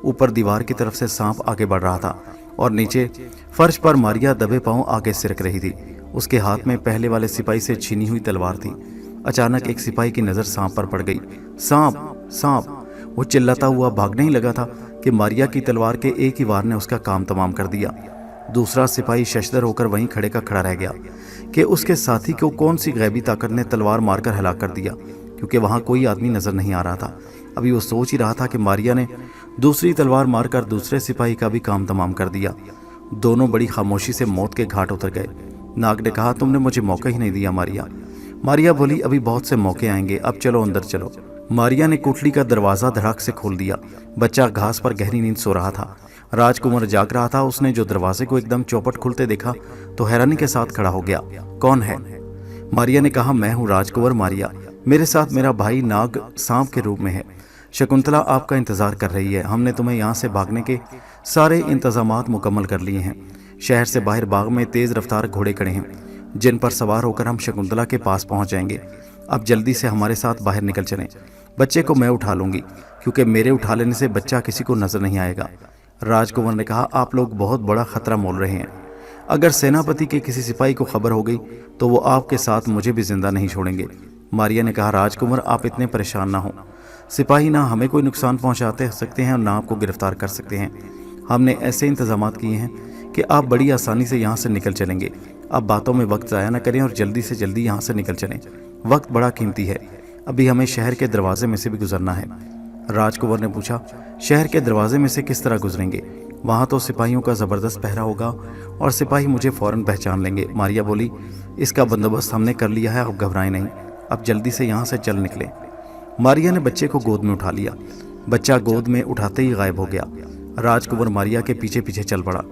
ऊपर दीवार की तरफ से सांप आगे बढ़ रहा था और नीचे फर्श पर मारिया दबे पांव आगे सिरक रही थी। उसके हाथ में पहले वाले सिपाही से छीनी हुई तलवार थी। अचानक एक सिपाही की नजर सांप पर पड़ गई। सांप सांप, वो चिल्लाता हुआ भागने ही लगा था कि मारिया की तलवार के एक ही वार ने उसका काम तमाम कर दिया। दूसरा सिपाही शशदर होकर वहीं खड़े का खड़ा रह गया कि उसके साथी को कौन सी गैबी ताकत ने तलवार मारकर हलाक कर दिया, क्योंकि वहां कोई आदमी नजर नहीं आ रहा था। अभी वो सोच ही रहा था कि मारिया ने दूसरी तलवार मारकर दूसरे सिपाही का भी काम तमाम कर दिया। दोनों बड़ी खामोशी से मौत के घाट उतर गए। नाग ने कहा, तुमने मुझे मौका ही नहीं दिया मारिया। मारिया बोली, अभी बहुत से मौके आएंगे, अब चलो अंदर चलो। मारिया ने कोठरी का दरवाजा धड़ाक से खोल दिया। बच्चा घास पर गहरी नींद सो रहा था। राजकुमार जाग रहा था। उसने जो दरवाजे को एकदम चौपट खुलते देखा तो हैरानी के साथ खड़ा हो गया। कौन है? मारिया ने कहा, मैं हूँ राजकुमार मारिया। मेरे साथ मेरा भाई नाग सांप के रूप में है। शकुंतला आपका इंतजार कर रही है। हमने तुम्हें यहाँ से भागने के सारे इंतजामात मुकम्मल कर लिए हैं। शहर से बाहर बाग में तेज रफ्तार घोड़े खड़े हैं, जिन पर सवार होकर हम शकुंतला के पास पहुंच जाएंगे। अब जल्दी से हमारे साथ बाहर निकल चलें। बच्चे को मैं उठा लूंगी, क्योंकि मेरे उठा लेने से बच्चा किसी को नजर नहीं आएगा। राजकुमार ने कहा, आप लोग बहुत बड़ा खतरा मोल रहे हैं। अगर सेनापति के किसी सिपाही को खबर हो गई तो वो आपके साथ मुझे भी जिंदा नहीं छोड़ेंगे। मारिया ने कहा, राजकुमार आप इतने परेशान ना हो। सिपाही ना हमें कोई नुकसान पहुंचाते सकते हैं और ना आपको गिरफ्तार कर सकते हैं। हमने ऐसे इंतजामात किए हैं कि आप बड़ी आसानी से यहाँ से निकल चलेंगे। अब बातों में वक्त ज़ाया न करें और जल्दी से जल्दी यहाँ से निकल चलें। वक्त बड़ा कीमती है। अभी हमें शहर के दरवाजे में से भी गुजरना है। राजकुमार ने पूछा, शहर के दरवाजे में से किस तरह गुजरेंगे? वहाँ तो सिपाहियों का ज़बरदस्त पहरा होगा और सिपाही मुझे फ़ौरन पहचान लेंगे। मारिया बोली, इसका बंदोबस्त हमने कर लिया है, अब घबराएं नहीं। अब जल्दी से यहाँ से चल निकले। मारिया ने बच्चे को गोद में उठा लिया। बच्चा गोद में उठाते ही गायब हो गया। राजकुमार मारिया के पीछे पीछे चल पड़ा।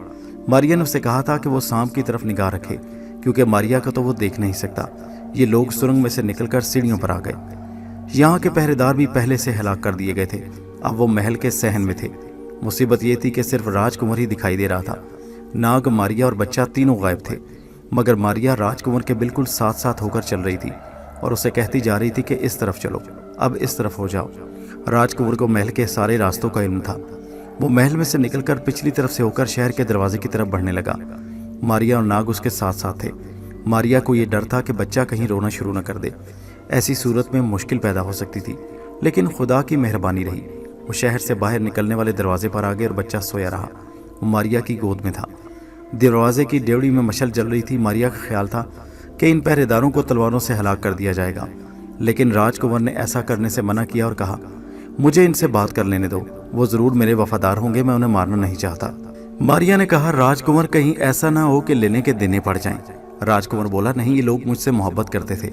मारिया ने उससे कहा था कि वो सांप की तरफ निगाह रखे, क्योंकि मारिया को तो वो देख नहीं सकता। ये लोग सुरंग में से निकलकर सीढ़ियों पर आ गए। यहाँ के पहरेदार भी पहले से हलाक कर दिए गए थे। अब वो महल के सहन में थे। मुसीबत ये थी कि सिर्फ राजकुमार ही दिखाई दे रहा था। नाग, मारिया और बच्चा तीनों गायब थे, मगर मारिया राजकुमार के बिल्कुल साथ साथ होकर चल रही थी और उसे कहती जा रही थी कि इस तरफ चलो, अब इस तरफ हो जाओ। राजकुमार को महल के सारे रास्तों का इल्म था। वो महल में से निकलकर पिछली तरफ से होकर शहर के दरवाजे की तरफ बढ़ने लगा। मारिया और नाग उसके साथ साथ थे। मारिया को ये डर था कि बच्चा कहीं रोना शुरू न कर दे। ऐसी सूरत में मुश्किल पैदा हो सकती थी, लेकिन खुदा की मेहरबानी रही। وہ شہر سے باہر نکلنے والے دروازے پر آ گئے اور بچہ سویا رہا۔ وہ ماریا کی گود میں تھا۔ دروازے کی ڈیوڑی میں مشعل جل رہی تھی۔ ماریا کا خیال تھا کہ ان پہرے داروں کو تلواروں سے ہلاک کر دیا جائے گا، لیکن راج کمر نے ایسا کرنے سے منع کیا اور کہا، مجھے ان سے بات کر لینے دو، وہ ضرور میرے وفادار ہوں گے، میں انہیں مارنا نہیں چاہتا۔ ماریا نے کہا، راج کمر کہیں ایسا نہ ہو کہ لینے کے دینے پڑ جائیں۔ راج کمر بولا، نہیں، یہ لوگ مجھ سے محبت کرتے تھے،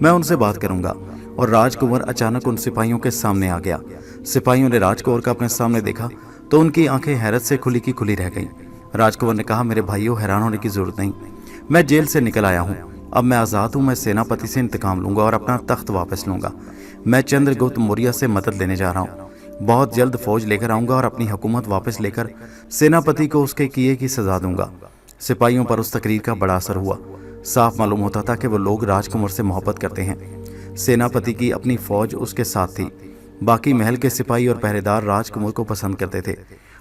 میں ان سے بات کروں گا۔ اور راج کمر اچانک ان سپاہیوں کے سامنے آ گیا۔ سپاہیوں نے راج کمر کا اپنے سامنے دیکھا تو ان کی آنکھیں حیرت سے کھلی کی کھلی رہ گئیں۔ راج کمر نے کہا، میرے بھائیوں، حیران ہونے کی ضرورت نہیں، میں جیل سے نکل آیا ہوں، اب میں آزاد ہوں، میں سیناپتی سے انتقام لوں گا اور اپنا تخت واپس لوں گا۔ میں چندر گپت موریہ سے مدد لینے جا رہا ہوں، بہت جلد فوج لے کر آؤں گا اور اپنی حکومت واپس لے کر سیناپتی کو اس کے کیے کی سزا دوں گا۔ سپاہیوں پر اس تقریر کا بڑا اثر ہوا۔ صاف معلوم ہوتا تھا کہ وہ لوگ راج کمر سے محبت کرتے ہیں۔ سیناپتی کی اپنی فوج اس کے ساتھ تھی، باقی محل کے سپاہی اور پہرے دار راج کمر کو پسند کرتے تھے۔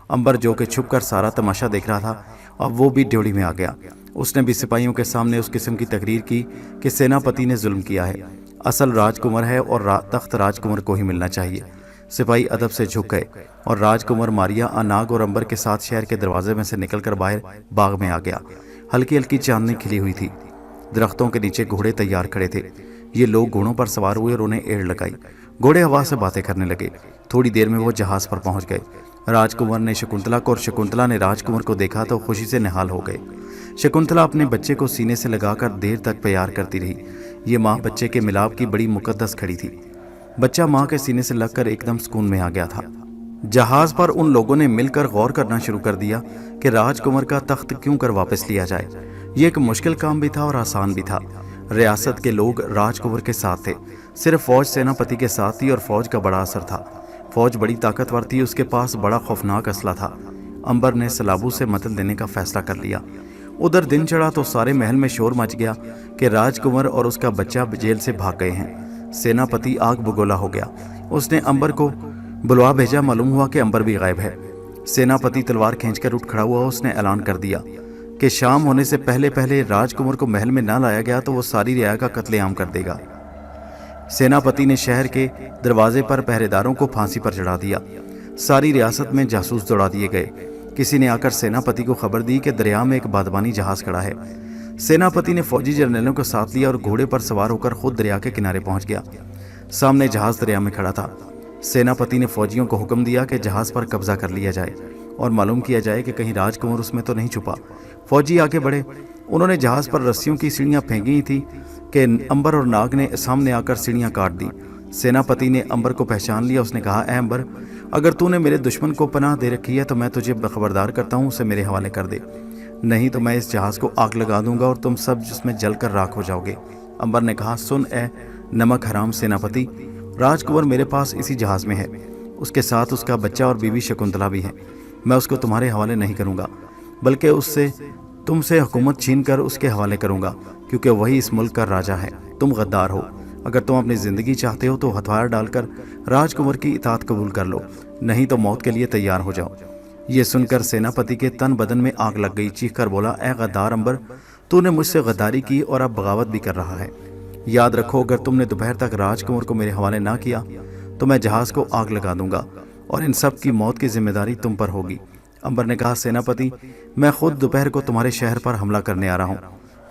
امبر جو کہ چھپ کر سارا تماشا دیکھ رہا تھا، اب وہ بھی ڈیوڑی میں آ گیا۔ اس نے بھی سپاہیوں کے سامنے اس قسم کی تقریر کی کہ سیناپتی نے ظلم کیا ہے، اصل راج کمر ہے اور تخت راج کمر کو ہی ملنا چاہیے۔ سپاہی ادب سے جھک گئے اور راج کمر ماریا، اناگ اور امبر کے ساتھ شہر کے دروازے میں سے نکل کر باہر باغ میں آ گیا۔ ہلکی ہلکی چاندنی کھلی ہوئی تھی، درختوں کے نیچے گھوڑے تیار کھڑے تھے۔ یہ لوگ گھوڑوں پر سوار ہوئے اور انہیں ایڑ لگائی۔ گھوڑے ہوا سے باتیں کرنے لگے۔ تھوڑی دیر میں وہ جہاز پر پہنچ گئے۔ راج کمر نے شکنتلا کو اور شکنتلا نے راج کمر کو دیکھا تو خوشی سے نہال ہو گئے۔ شکنتلا اپنے بچے کو سینے سے لگا کر دیر تک پیار کرتی رہی۔ یہ ماں بچے کے ملاپ کی بڑی مقدس کھڑی تھی۔ بچہ ماں کے سینے سے لگ کر ایک دم سکون میں آ گیا تھا۔ جہاز پر ان لوگوں نے مل کر غور کرنا شروع کر دیا کہ راج کمر کا تخت کیوں کر واپس لیا جائے۔ یہ ایک مشکل کام بھی تھا اور آسان بھی تھا۔ ریاست کے لوگ راج کمر کے ساتھ تھے، صرف فوج سیناپتی کے ساتھ تھی اور فوج کا بڑا اثر تھا۔ فوج بڑی طاقتور تھی، اس کے پاس بڑا خوفناک اسلحہ تھا۔ امبر نے سلابو سے مدد لینے کا فیصلہ کر لیا۔ ادھر دن چڑھا تو سارے محل میں شور مچ گیا کہ راج کمر اور اس کا بچہ جیل سے بھاگ گئے ہیں۔ سیناپتی آگ بگولا ہو گیا۔ اس نے امبر کو بلوا بھیجا، معلوم ہوا کہ امبر بھی غائب ہے۔ سیناپتی تلوار کھینچ کر اٹھ کھڑا ہوا۔ اس نے اعلان کر دیا کہ شام ہونے سے پہلے پہلے راج کمر کو محل میں نہ لایا گیا تو وہ ساری رعایا کا قتل عام کر دے گا۔ سیناپتی نے شہر کے دروازے پر پہرے داروں کو پھانسی پر چڑھا دیا۔ ساری ریاست میں جاسوس دوڑا دیے گئے۔ کسی نے آ کر سیناپتی کو خبر دی کہ دریا میں ایک بادبانی جہاز کھڑا ہے۔ سیناپتی نے فوجی جرنیلوں کو ساتھ لیا اور گھوڑے پر سوار ہو کر خود دریا کے کنارے پہنچ گیا۔ سامنے جہاز دریا میں کھڑا تھا۔ سیناپتی نے فوجیوں کو حکم دیا کہ جہاز پر قبضہ کر لیا جائے اور معلوم کیا جائے کہ کہیں راج کمر اس میں تو نہیں چھپا۔ فوجی آگے بڑھے۔ انہوں نے جہاز پر رسیوں کی سیڑھیاں پھینکی تھی کہ امبر اور ناگ نے سامنے آ کر سیڑھیاں کاٹ دی۔ سیناپتی نے امبر کو پہچان لیا۔ اس نے کہا، اے امبر، اگر تو نے میرے دشمن کو پناہ دے رکھی ہے تو میں تجھے خبردار کرتا ہوں، اسے میرے حوالے کر دے، نہیں تو میں اس جہاز کو آگ لگا دوں گا اور تم سب جس میں جل کر راکھ ہو جاؤ گے۔ امبر نے کہا، سن اے نمک حرام سیناپتی، راج کمر میرے پاس اسی جہاز میں ہے، اس کے ساتھ اس کا بچہ اور بیوی شکنتلا بھی ہے۔ میں اس کو تمہارے حوالے نہیں کروں گا، بلکہ تم سے حکومت چھین کر اس کے حوالے کروں گا، کیونکہ وہی اس ملک کا راجہ ہے۔ تم غدار ہو، اگر تم اپنی زندگی چاہتے ہو تو ہتھیار ڈال کر راج کمر کی اطاعت قبول کر لو، نہیں تو موت کے لیے تیار ہو جاؤ۔ یہ سن کر سیناپتی کے تن بدن میں آگ لگ گئی۔ چیخ کر بولا، اے غدار امبر، تو نے مجھ سے غداری کی اور اب بغاوت بھی کر رہا ہے۔ یاد رکھو، اگر تم نے دوپہر تک راج کمر کو میرے حوالے نہ کیا تو میں جہاز کو آگ لگا دوں گا اور ان سب کی موت کی ذمہ داری تم پر ہوگی۔ امبر نے کہا، سیناپتی، میں خود دوپہر کو تمہارے شہر پر حملہ کرنے آ رہا ہوں۔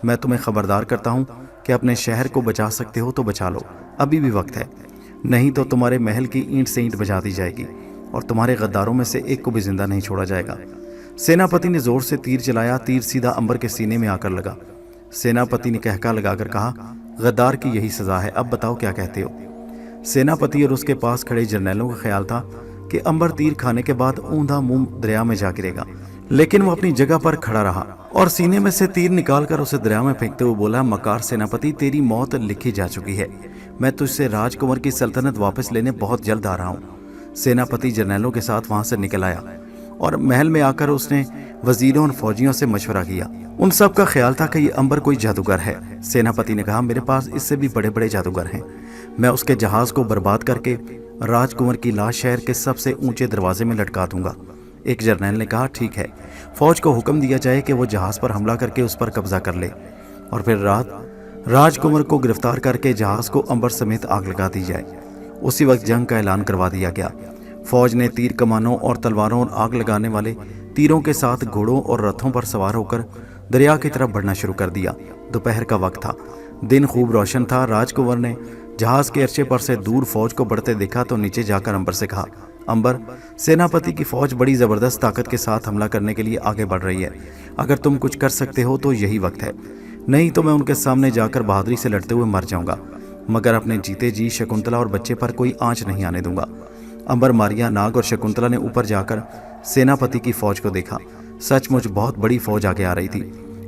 میں تمہیں خبردار کرتا ہوں کہ اپنے شہر کو بچا سکتے ہو تو بچا لو، ابھی بھی وقت ہے، نہیں تو تمہارے محل کی اینٹ سے اینٹ بجا دی جائے گی اور تمہارے غداروں میں سے ایک کو بھی زندہ نہیں چھوڑا جائے گا۔ سیناپتی نے زور سے تیر چلایا۔ تیر سیدھا امبر کے سینے میں آ کر لگا۔ سیناپتی نے کہکا لگا کر کہا، غدار کی یہی سزا ہے، اب بتاؤ کیا کہتے ہو۔ سیناپتی اور اس کے پاس کھڑے جرنیلوں کا خیال تھا کہ امبر تیر کھانے کے بعد اوندھا منہ دریا میں جا گرے گا، لیکن وہ اپنی جگہ پر کھڑا رہا اور سینے میں سے تیر نکال کر اسے دریا میں پھینکتے ہوئے بولا، مکار سیناپتی، تیری موت لکھی جا چکی ہے، میں تجھ سے راج کمر کی سلطنت واپس لینے بہت جلد آ رہا ہوں۔ سیناپتی جرنیلوں کے ساتھ وہاں سے نکل آیا اور محل میں آ کر اس نے وزیروں اور فوجیوں سے مشورہ کیا۔ ان سب کا خیال تھا کہ یہ امبر کوئی جادوگر ہے۔ سیناپتی نے کہا، میرے پاس اس سے بھی بڑے بڑے جادوگر ہیں، میں اس کے جہاز کو برباد کر کے راج کمر کی لاش شہر کے سب سے اونچے دروازے میں لٹکا دوں گا۔ ایک جرنیل نے کہا، ٹھیک ہے، فوج کو حکم دیا جائے کہ وہ جہاز پر حملہ کر کے اس پر قبضہ کر لے اور پھر رات راج کمر کو گرفتار کر کے جہاز کو امبر سمیت آگ لگا دی جائے۔ اسی وقت جنگ کا اعلان کروا دیا گیا۔ फौज ने तीर कमानों और तलवारों और आग लगाने वाले तीरों के साथ घोड़ों और रथों पर सवार होकर दरिया की तरफ बढ़ना शुरू कर दिया। दोपहर का वक्त था, दिन खूब रोशन था। राजकुंवर ने जहाज के अर्चे पर से दूर फौज को बढ़ते देखा तो नीचे जाकर अंबर से कहा, अंबर, सेनापति की फौज बड़ी जबरदस्त ताकत के साथ हमला करने के लिए आगे बढ़ रही है। अगर तुम कुछ कर सकते हो तो यही वक्त है, नहीं तो मैं उनके सामने जाकर बहादुरी से लड़ते हुए मर जाऊंगा, मगर अपने जीते जी शकुंतला और बच्चे पर कोई आंच नहीं आने दूंगा। अंबर, मारिया, नाग और शकुंतला ने ऊपर जाकर सेनापति की फौज को देखा। सचमुच बहुत बड़ी फौज आगे आ रही थी,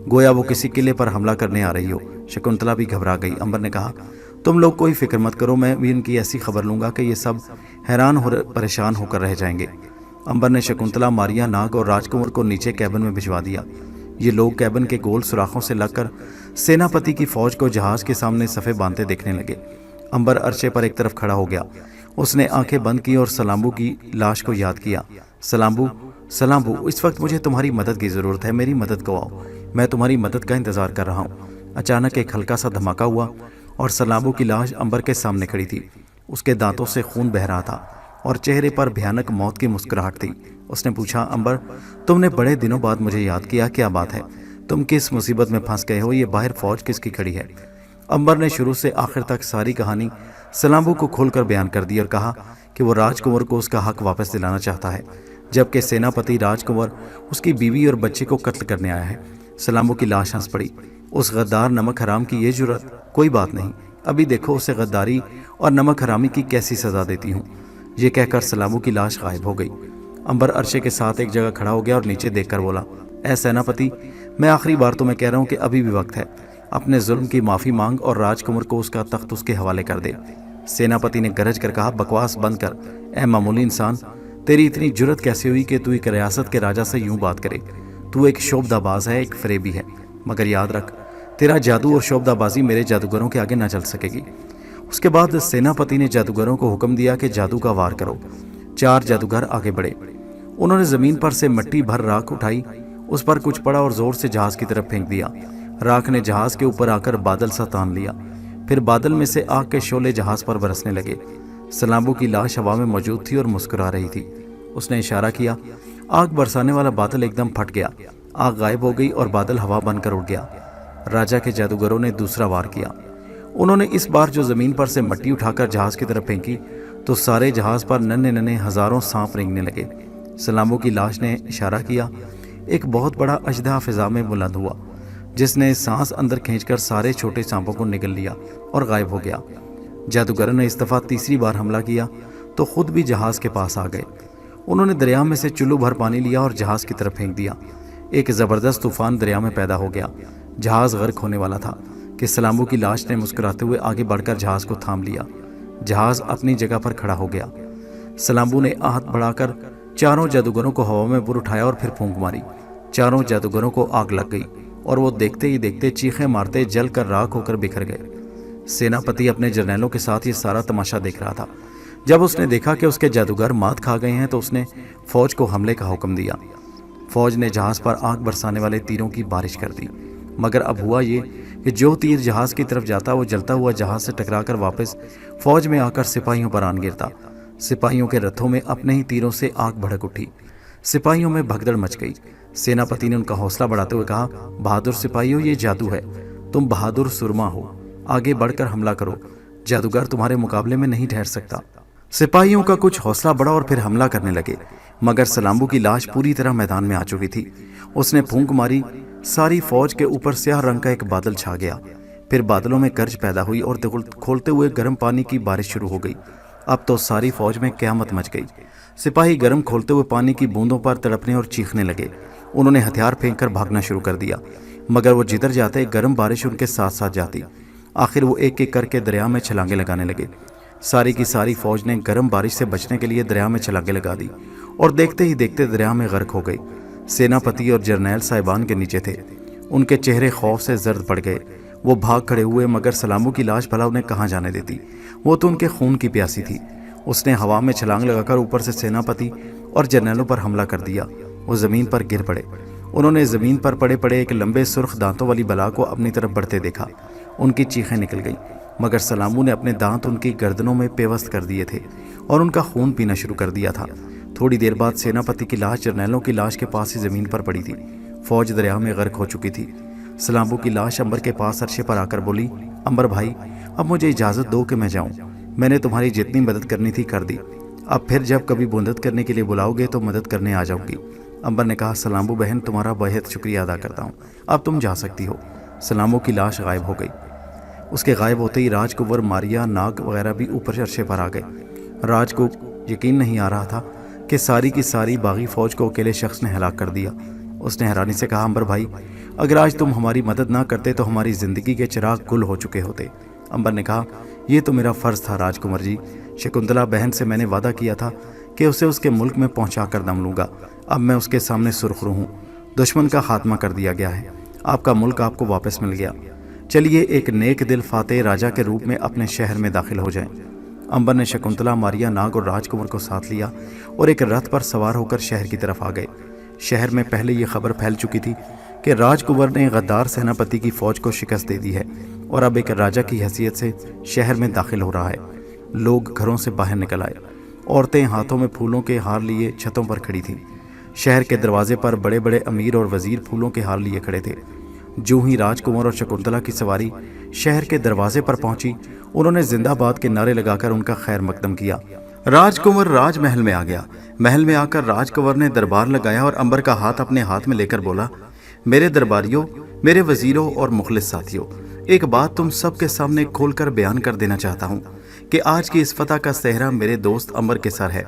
गोया वो किसी किले पर हमला करने आ रही हो। शकुंतला भी घबरा गई। अंबर ने कहा, तुम लोग कोई फिक्र मत करो, मैं भी इनकी ऐसी खबर लूंगा कि ये सब हैरान हो परेशान होकर रह जाएंगे। अंबर ने शकुंतला, मारिया, नाग और राजकुंवर को नीचे कैबिन में भिजवा दिया। ये लोग कैबिन के गोल सुराखों से लगकर सेनापति की फौज को जहाज के सामने सफ़े बांधते देखने लगे। अंबर अर्चे पर एक तरफ खड़ा हो गया। उसने आंखें बंद की और सलाम्बू की लाश को याद किया। सलाम्बू, सलाम्बू, इस वक्त मुझे तुम्हारी मदद की ज़रूरत है, मेरी मदद को आओ, मैं तुम्हारी मदद का इंतज़ार कर रहा हूँ। अचानक एक हल्का सा धमाका हुआ और सलाम्बू की लाश अंबर के सामने खड़ी थी। उसके दांतों से खून बह रहा था और चेहरे पर भयानक मौत की मुस्कुराहट थी। उसने पूछा, अंबर, तुमने बड़े दिनों बाद मुझे याद किया, क्या बात है? तुम किस मुसीबत में फंस गए हो? ये बाहर फौज किसकी खड़ी है? अंबर ने शुरू से आखिर तक सारी कहानी सलाम्बू को खोलकर बयान कर दी और कहा कि वो राजकुंवर को उसका हक वापस दिलाना चाहता है, जबकि सेनापति राजकुंवर उसकी बीवी और बच्चे को कत्ल करने आया है। सलाम्बू की लाश हंस पड़ी। उस गद्दार नमक हराम की ये जुर्रत! कोई बात नहीं, अभी देखो उसे गद्दारी और नमक हरामी की कैसी सजा देती हूँ। ये कहकर सलाम्बू की लाश गायब हो गई। अंबर अर्शे के साथ एक जगह खड़ा हो गया और नीचे देखकर बोला, ऐ सेनापति, मैं आखिरी बार तुम्हें कह रहा हूँ कि अभी भी वक्त है, अपने जुल्म की माफ़ी मांग और राजकुंवर को उसका तख्त उसके हवाले कर दे। सेनापति ने गरज कर कहा, बकवास बंद कर, ऐ मामूली इंसान, तेरी इतनी जुर्रत कैसे हुई कि तू एक रियासत के राजा से यूं बात करे? तू एक शोबदाबाज है, एक फरेबी है, मगर याद रख, तेरा जादू और शोबदाबाजी मेरे जादूगरों के आगे ना चल सकेगी। उसके बाद सेनापति ने जादूगरों को हुक्म दिया कि जादू का वार करो। 4 जादूगर आगे बढ़े। उन्होंने ज़मीन पर से मिट्टी भर राख उठाई, उस पर कुछ पड़ा और ज़ोर से जहाज़ की तरफ फेंक दिया। राख ने जहाज़ के ऊपर आकर बादल सा तान लिया। फिर बादल में से आग के शोले जहाज़ पर बरसने लगे। सलाम्बू की लाश हवा में मौजूद थी और मुस्कुरा रही थी। उसने इशारा किया। आग बरसाने वाला बादल एकदम फट गया, आग गायब हो गई और बादल हवा बनकर उड़ गया। राजा के जादूगरों ने दूसरा वार किया। उन्होंने इस बार जो ज़मीन पर से मिट्टी उठाकर जहाज़ की तरफ फेंकी तो सारे जहाज़ पर नन्हे नन्हे हज़ारों सांप रेंगने लगे। सलाम्बू की लाश ने इशारा किया। एक बहुत बड़ा अजदहा फिजा में बुलंद हुआ, जिसने सांस अंदर खींचकर सारे छोटे सांपों को निगल लिया और गायब हो गया। जादूगरों ने इस दफ़ा तीसरी बार हमला किया तो खुद भी जहाज़ के पास आ गए। उन्होंने दरिया में से चुल्लू भर पानी लिया और जहाज़ की तरफ फेंक दिया। एक ज़बरदस्त तूफान दरिया में पैदा हो गया। जहाज़ गर्क होने वाला था कि सलाम्बू की लाश ने मुस्कुराते हुए आगे बढ़कर जहाज़ को थाम लिया। जहाज़ अपनी जगह पर खड़ा हो गया। सलाम्बू ने हाथ बढ़ाकर चारों जादूगरों को हवा में बुर उठाया और फिर फूंक मारी। चारों जादूगरों को आग लग गई और वो देखते ही देखते चीखें मारते जल कर राख होकर बिखर गए। सेनापति अपने जर्नैलों के साथ ये सारा तमाशा देख रहा था। जब उसने देखा कि उसके जादूगर मात खा गए हैं तो उसने फौज को हमले का हुक्म दिया। फौज ने जहाज़ पर आग बरसाने वाले तीरों की बारिश कर दी, मगर अब हुआ ये कि जो तीर जहाज़ की तरफ जाता वो जलता हुआ जहाज़ से टकराकर वापस फौज में आकर सिपाहियों पर आन गिरता। सिपाहियों के रथों में अपने ही तीरों से आग भड़क उठी। सिपाहियों में भगदड़ मच गई। सेनापति ने उनका हौसला बढ़ाते हुए कहा, बहादुर सिपाहियों, ये जादू है, तुम बहादुर सुरमा हो, आगे बढ़कर हमला करो, जादूगर तुम्हारे मुकाबले में नहीं ठहर सकता। सिपाहियों का कुछ हौसला बढ़ा और फिर हमला करने लगे, मगर सलाम्बू की लाश पूरी तरह मैदान में आ चुकी थी। उसने फूंक मारी, सारी फौज के ऊपर स्याह रंग का एक बादल छा गया। फिर बादलों में गर्ज पैदा हुई और खोलते हुए गर्म पानी की बारिश शुरू हो गई। अब तो सारी फौज में क़यामत मच गई। सिपाही गर्म खोलते हुए पानी की बूंदों पर तड़पने और चीखने लगे। उन्होंने हथियार फेंककर भागना शुरू कर दिया, मगर वो जिधर जाते गर्म बारिश उनके साथ साथ जाती। आखिर वो एक एक करके दरिया में छलांगे लगाने लगे। सारी की सारी फौज ने गर्म बारिश से बचने के लिए दरिया में छलांगे लगा दी और देखते ही देखते दरिया में गर्क हो गई। सेनापति और जर्नैल साहिबान के नीचे थे। उनके चेहरे खौफ से जर्द पड़ गए। वो भाग खड़े हुए, मगर सलाम्बू की लाश भला उन्हें कहाँ जाने देती। वो तो उनके खून की प्यासी थी। उसने हवा में छलांग लगाकर ऊपर से सेनापति और जर्नैलों पर हमला कर दिया। वो ज़मीन पर गिर पड़े। उन्होंने ज़मीन पर पड़े पड़े एक लंबे सुर्ख दांतों वाली बला को अपनी तरफ बढ़ते देखा। उनकी चीखें निकल गईं। मगर सलामू ने अपने दांत उनकी गर्दनों में पेवस्त कर दिए थे और उनका खून पीना शुरू कर दिया था। थोड़ी देर बाद सेनापति की लाश जर्नैलों की लाश के पास ही ज़मीन पर पड़ी थी। फौज दरिया में गर्क हो चुकी थी। सलामू की लाश अंबर के पास अरशे पर आकर बोली, अंबर भाई, अब मुझे इजाज़त दो कि मैं जाऊँ। मैंने तुम्हारी जितनी मदद करनी थी कर दी। अब फिर जब कभी मदद करने के लिए बुलाओगे तो मदद करने आ जाऊंगी। अंबर ने कहा, सलामू बहन, तुम्हारा बेहद शुक्रिया अदा करता हूँ, अब तुम जा सकती हो। सलामू की लाश गायब हो गई। उसके गायब होते ही राजकुंवर, मारिया, नाग वगैरह भी ऊपर अरशे पर आ गए। राज को यकीन नहीं आ रहा था कि सारी की सारी बागी फौज को अकेले शख्स ने हलाक कर दिया। उसने हैरानी से कहा, अंबर भाई, अगर आज तुम हमारी मदद ना करते तो हमारी ज़िंदगी के चिराग गुल हो चुके होते। अंबर ने कहा, यह तो मेरा फ़र्ज़ था राजकुंवर जी। शकुंतला बहन से मैंने वादा किया था कि उसे उसके मुल्क में पहुंचा कर दम लूँगा। अब मैं उसके सामने सुरखरू हूँ। दुश्मन का खात्मा कर दिया गया है। आपका मुल्क आपको वापस मिल गया। चलिए एक नेक दिल फातेह राजा के रूप में अपने शहर में दाखिल हो जाएं। अंबर ने शकुंतला, मारिया, नाग और राजकुंवर को साथ लिया और एक रथ पर सवार होकर शहर की तरफ आ गए। शहर में पहले ये खबर फैल चुकी थी कि राजकुंवर ने गद्दार सेनापति की फौज को शिकस्त दे दी है और अब एक राजा की हैसियत से शहर में दाखिल हो रहा है। लोग घरों से बाहर निकल आए। औरतें हाथों में फूलों के हार लिए छतों पर खड़ी थीं। शहर के दरवाजे पर बड़े बड़े अमीर और वजीर फूलों के हार लिए खड़े थे। जो ही राजकुंवर और शकुंतला की सवारी शहर के दरवाजे पर पहुंची, उन्होंने जिंदाबाद के नारे लगाकर उनका खैर मकदम किया। राजकुंवर राजमहल में आ गया। महल में आकर राजकुंवर ने दरबार लगाया और अंबर का हाथ अपने हाथ में लेकर बोला, मेरे दरबारियों, मेरे वजीरों और मुखलिस साथियों, एक बात तुम सबके सामने खोलकर बयान कर देना चाहता हूँ कि आज की इस फतह का सेहरा मेरे दोस्त अंबर के सर है।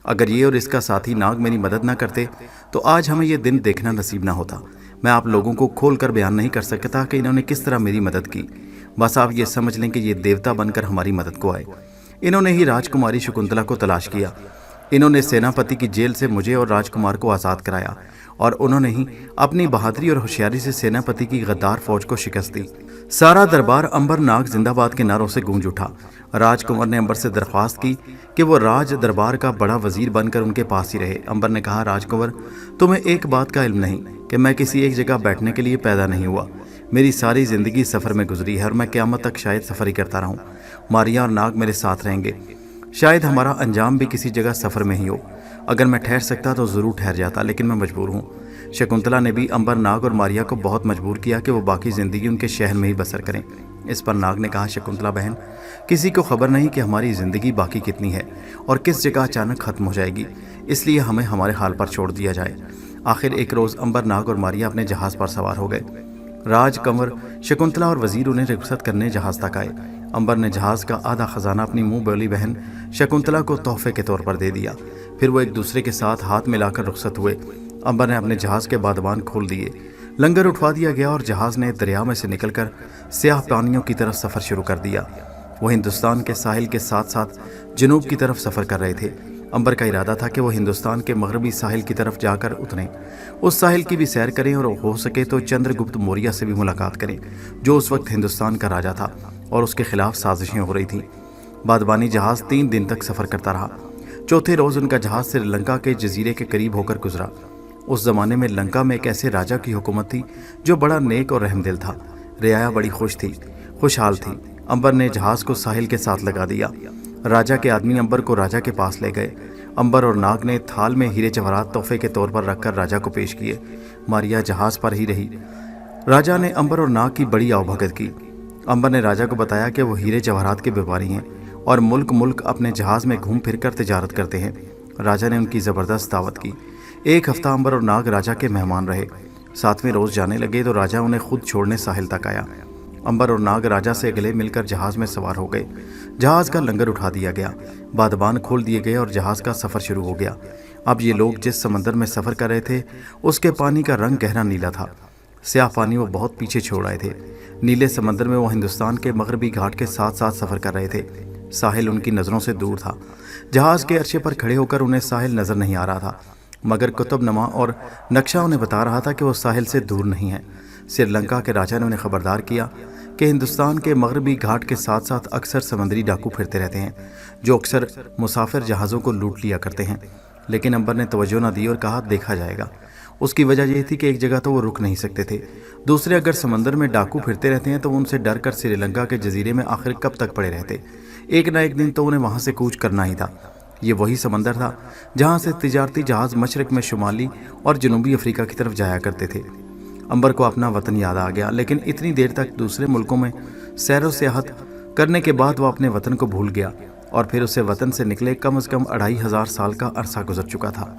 अगर ये और इसका साथी नाग मेरी मदद ना करते तो आज हमें ये दिन देखना नसीब ना होता। मैं आप लोगों को खोल कर बयान नहीं कर सकता कि इन्होंने किस तरह मेरी मदद की। बस आप ये समझ लें कि ये देवता बनकर हमारी मदद को आए। इन्होंने ही राजकुमारी शकुंतला को तलाश किया। इन्होंने सेनापति की जेल से मुझे और राजकुमार को आज़ाद कराया और उन्होंने ही अपनी बहादुरी और होशियारी से सेनापति की गद्दार फौज को शिकस्त दी। सारा दरबार अंबर नाग जिंदाबाद के नारों से गूंज उठा। राजकुंवर ने अंबर से दरख्वास्त की कि वो राज दरबार का बड़ा वजीर बनकर उनके पास ही रहे। अंबर ने कहा, राजकुंवर, तुम्हें एक बात का इल्म नहीं कि मैं किसी एक जगह बैठने के लिए पैदा नहीं हुआ। मेरी सारी ज़िंदगी सफ़र में गुजरी है और मैं क़यामत तक शायद सफ़र ही करता रहूँ। मारिया और नाग मेरे साथ रहेंगे। शायद हमारा अंजाम भी किसी जगह सफ़र में ही हो। अगर मैं ठहर सकता तो ज़रूर ठहर जाता, लेकिन मैं मजबूर हूँ। शकुंतला ने भी अंबर, नाग और मारिया को बहुत मजबूर किया कि वो बाकी ज़िंदगी उनके शहर में ही बसर करें। इस पर नाग ने कहा, शकुंतला बहन, किसी को खबर नहीं कि हमारी ज़िंदगी बाकी कितनी है और किस जगह अचानक ख़त्म हो जाएगी, इसलिए हमें हमारे हाल पर छोड़ दिया जाए। आखिर एक रोज़ अंबर, नाग और मारिया अपने जहाज़ पर सवार हो गए। राजकुंवर, शकुंतला और वजीर उन्हें रुखसत करने जहाज़ तक आए। अंबर ने जहाज़ का आधा ख़जाना अपनी मुँह बोली बहन शकुंतला को तोहफे के तौर पर दे दिया। फिर वो एक दूसरे के साथ हाथ मिलाकर रुखसत हुए। अंबर ने अपने जहाज़ के बादबान खोल दिए। लंगर उठवा दिया गया और जहाज़ ने दरिया में से निकलकर स्याह पानियों की तरफ सफ़र शुरू कर दिया। वो हिंदुस्तान के साहिल के साथ साथ जनूब की तरफ सफ़र कर रहे थे। अंबर का इरादा था कि वो हिंदुस्तान के मगरबी साहिल की तरफ जाकर उतरें, उस साहिल की भी सैर करें और हो सके तो चंद्रगुप्त मौर्य से भी मुलाकात करें, जो उस वक्त हिंदुस्तान का राजा था और उसके खिलाफ साजिशें हो रही थीं। बादबानी जहाज़ 3 दिन तक सफ़र करता रहा। चौथे रोज़ उनका जहाज़ श्रीलंका के जजीरे के करीब होकर गुजरा। उस ज़माने में लंका में एक ऐसे राजा की हुकूमत थी जो बड़ा नेक और रहमदिल था। रियाया बड़ी खुश थी, खुशहाल थी। अंबर ने जहाज़ को साहिल के साथ लगा दिया। राजा के आदमी अंबर को राजा के पास ले गए। अंबर और नाग ने थाल में हीरे जवाहरात तोहफे के तौर पर रखकर राजा को पेश किए। मारिया जहाज़ पर ही रही। राजा ने अंबर और नाग की बड़ी आवभगत की। अंबर ने राजा को बताया कि वो हीरे जवाहरात के व्यापारी हैं और मुल्क मुल्क अपने जहाज़ में घूम फिर कर तिजारत करते हैं। राजा ने उनकी ज़बरदस्त दावत की। 1 हफ्ता अंबर और नाग राजा के मेहमान रहे। 7वें रोज़ जाने लगे तो राजा उन्हें खुद छोड़ने साहिल तक आया। अंबर और नाग राजा से गले मिलकर जहाज़ में सवार हो गए। जहाज़ का लंगर उठा दिया गया, बादबान खोल दिए गए और जहाज़ का सफ़र शुरू हो गया। अब ये लोग जिस समंदर में सफ़र कर रहे थे उसके पानी का रंग गहरा नीला था। स्याह पानी वो बहुत पीछे छोड़ आए थे। नीले समंदर में वो हिंदुस्तान के मगरबी घाट के साथ साथ सफ़र कर रहे थे। साहिल उनकी नज़रों से दूर था। जहाज़ के अर्शे पर खड़े होकर उन्हें साहिल नज़र नहीं आ रहा था, मगर कुतुबनमा और नक्शा उन्हें बता रहा था कि वो साहिल से दूर नहीं है। श्रीलंका के राजा ने उन्हें खबरदार किया कि हिंदुस्तान के मगरबी घाट के साथ साथ अक्सर समंदरी डाकू फिरते रहते हैं, जो अक्सर मुसाफिर जहाज़ों को लूट लिया करते हैं। लेकिन अंबर ने तवज्जो न दी और कहा, देखा जाएगा। उसकी वजह यह थी कि एक जगह तो वो रुक नहीं सकते थे, दूसरे अगर समंदर में डाकू फिरते रहते हैं तो वो उनसे डर कर श्रीलंका के जजीरे में आखिर कब तक पड़े रहते। एक ना एक दिन तो उन्हें वहां से कूच करना ही था। ये वही समंदर था जहां से तिजारती जहाज मशरक में शुमाली और जनूबी अफ्रीका की तरफ जाया करते थे। अंबर को अपना वतन याद आ गया, लेकिन इतनी देर तक दूसरे मुल्कों में सैर व सियाहत करने के बाद वो अपने वतन को भूल गया, और फिर उसे वतन से निकले कम से कम 2500 साल का अरसा गुजर चुका था।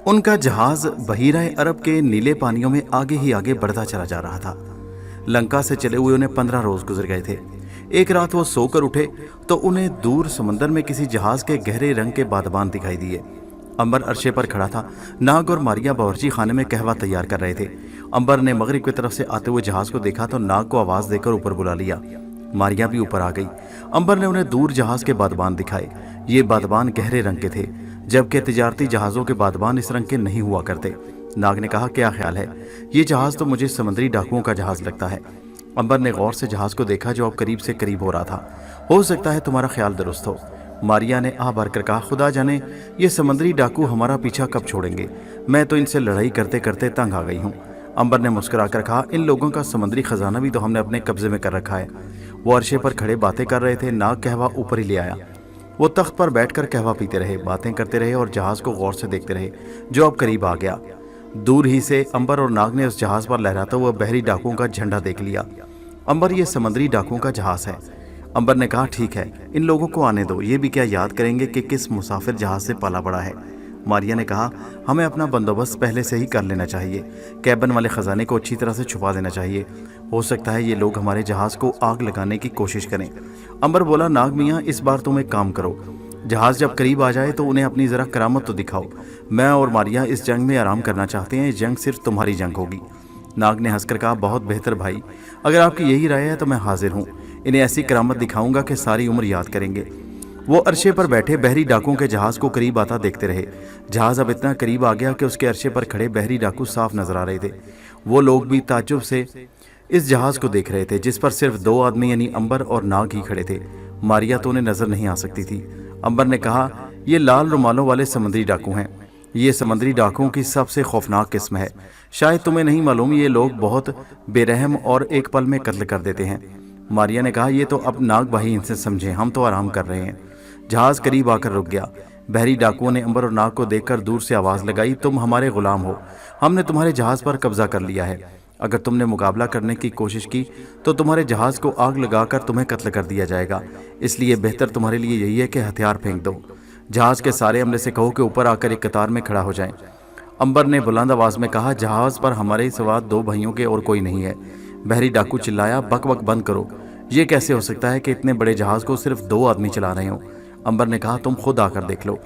उनका जहाज बहीरा अरब के नीले पानियों में आगे ही आगे बढ़ता चला जा रहा था। लंका से चले हुए उन्हें 15 रोज गुजर गए थे। एक रात वो सोकर उठे तो उन्हें दूर समंदर में किसी जहाज के गहरे रंग के बादबान दिखाई दिए। अंबर अरशे पर खड़ा था। नाग और मारिया बावर्ची खाने में कहवा तैयार कर रहे थे। अंबर ने मगरिब की तरफ से आते हुए जहाज को देखा तो नाग को आवाज देकर ऊपर बुला लिया। मारिया भी ऊपर आ गई। अंबर ने उन्हें दूर जहाज के बादबान दिखाए। ये बादबान गहरे रंग के थे, जबकि तिजारती जहाजों के बादबान इस रंग के नहीं हुआ करते। नाग ने कहा, क्या ख्याल है? ये जहाज तो मुझे समुद्री डाकुओं का जहाज लगता है। अंबर ने गौर से जहाज को देखा जो अब करीब से करीब हो रहा था। हो सकता है तुम्हारा ख्याल दुरुस्त हो। मारिया ने आह भरकर कहा, खुदा जाने ये समुद्री डाकू हमारा पीछा कब छोड़ेंगे। मैं तो इनसे लड़ाई करते करते तंग आ गई हूँ। अंबर ने मुस्कुराकर कहा, इन लोगों का समुद्री खजाना भी तो हमने अपने कब्जे में कर रखा है। वो अरशे पर खड़े बातें कर रहे थे। नाग कहवा ऊपर ही ले आया। वो तख्त पर बैठकर कहवा पीते रहे, बातें करते रहे और जहाज को गौर से देखते रहे जो अब करीब आ गया। दूर ही से अंबर और नाग ने उस जहाज पर लहराता हुआ बहरी डाकुओं का झंडा देख लिया। अंबर, ये समुद्री डाकुओं का जहाज है। अंबर ने कहा, ठीक है, इन लोगों को आने दो। ये भी क्या याद करेंगे कि किस मुसाफिर जहाज से पाला पड़ा है। मारिया ने कहा, हमें अपना बंदोबस्त पहले से ही कर लेना चाहिए। कैबन वाले खजाने को अच्छी तरह से छुपा देना चाहिए। हो सकता है ये लोग हमारे जहाज को आग लगाने की कोशिश करें। अंबर बोला, नाग मियाँ, इस बार तुम एक काम करो, जहाज जब करीब आ जाए तो उन्हें अपनी जरा करामत तो दिखाओ। मैं और मारिया इस जंग में आराम करना चाहते हैं। इस जंग सिर्फ तुम्हारी जंग होगी। नाग ने हंसकर कहा, बहुत बेहतर भाई, अगर आपकी यही राय है तो मैं हाजिर हूँ। इन्हें ऐसी करामत दिखाऊंगा कि सारी उम्र याद करेंगे। वो अरशे पर बैठे बहरी डाकुओं के जहाज को करीब आता देखते रहे। जहाज अब इतना करीब आ गया कि उसके अरशे पर खड़े बहरी डाकू साफ नजर आ रहे थे। वो लोग भी ताज्जुब से इस जहाज को देख रहे थे जिस पर सिर्फ 2 आदमी यानी अंबर और नाग ही खड़े थे। मारिया तो उन्हें नजर नहीं आ सकती थी। अंबर ने कहा, ये लाल रुमालों वाले समुद्री डाकू हैं। ये समुद्री डाकुओं की सबसे खौफनाक किस्म है। शायद तुम्हें नहीं मालूम, ये लोग बहुत बेरहम और एक पल में कत्ल कर देते हैं। मारिया ने कहा, ये तो अब नाग भाई इनसे समझे, हम तो आराम कर रहे हैं। जहाज करीब आकर रुक गया। बहरी डाकुओं ने अंबर और नाग को देखकर दूर से आवाज लगाई, तुम हमारे गुलाम हो। हमने तुम्हारे जहाज पर कब्जा कर लिया है। अगर तुमने मुकाबला करने की कोशिश की तो तुम्हारे जहाज को आग लगाकर तुम्हें कत्ल कर दिया जाएगा। इसलिए बेहतर तुम्हारे लिए यही है कि हथियार फेंक दो। जहाज के सारे अमले से कहो कि ऊपर आकर एक कतार में खड़ा हो जाएं। अंबर ने बुलंद आवाज में कहा, जहाज पर हमारे सिवा 2 भाइयों के और कोई नहीं है। बहरी डाकू चिल्लाया, बक बक बंद करो। ये कैसे हो सकता है कि इतने बड़े जहाज को सिर्फ 2 आदमी चला रहे हो। अंबर ने कहा, तुम खुद आकर देख लो।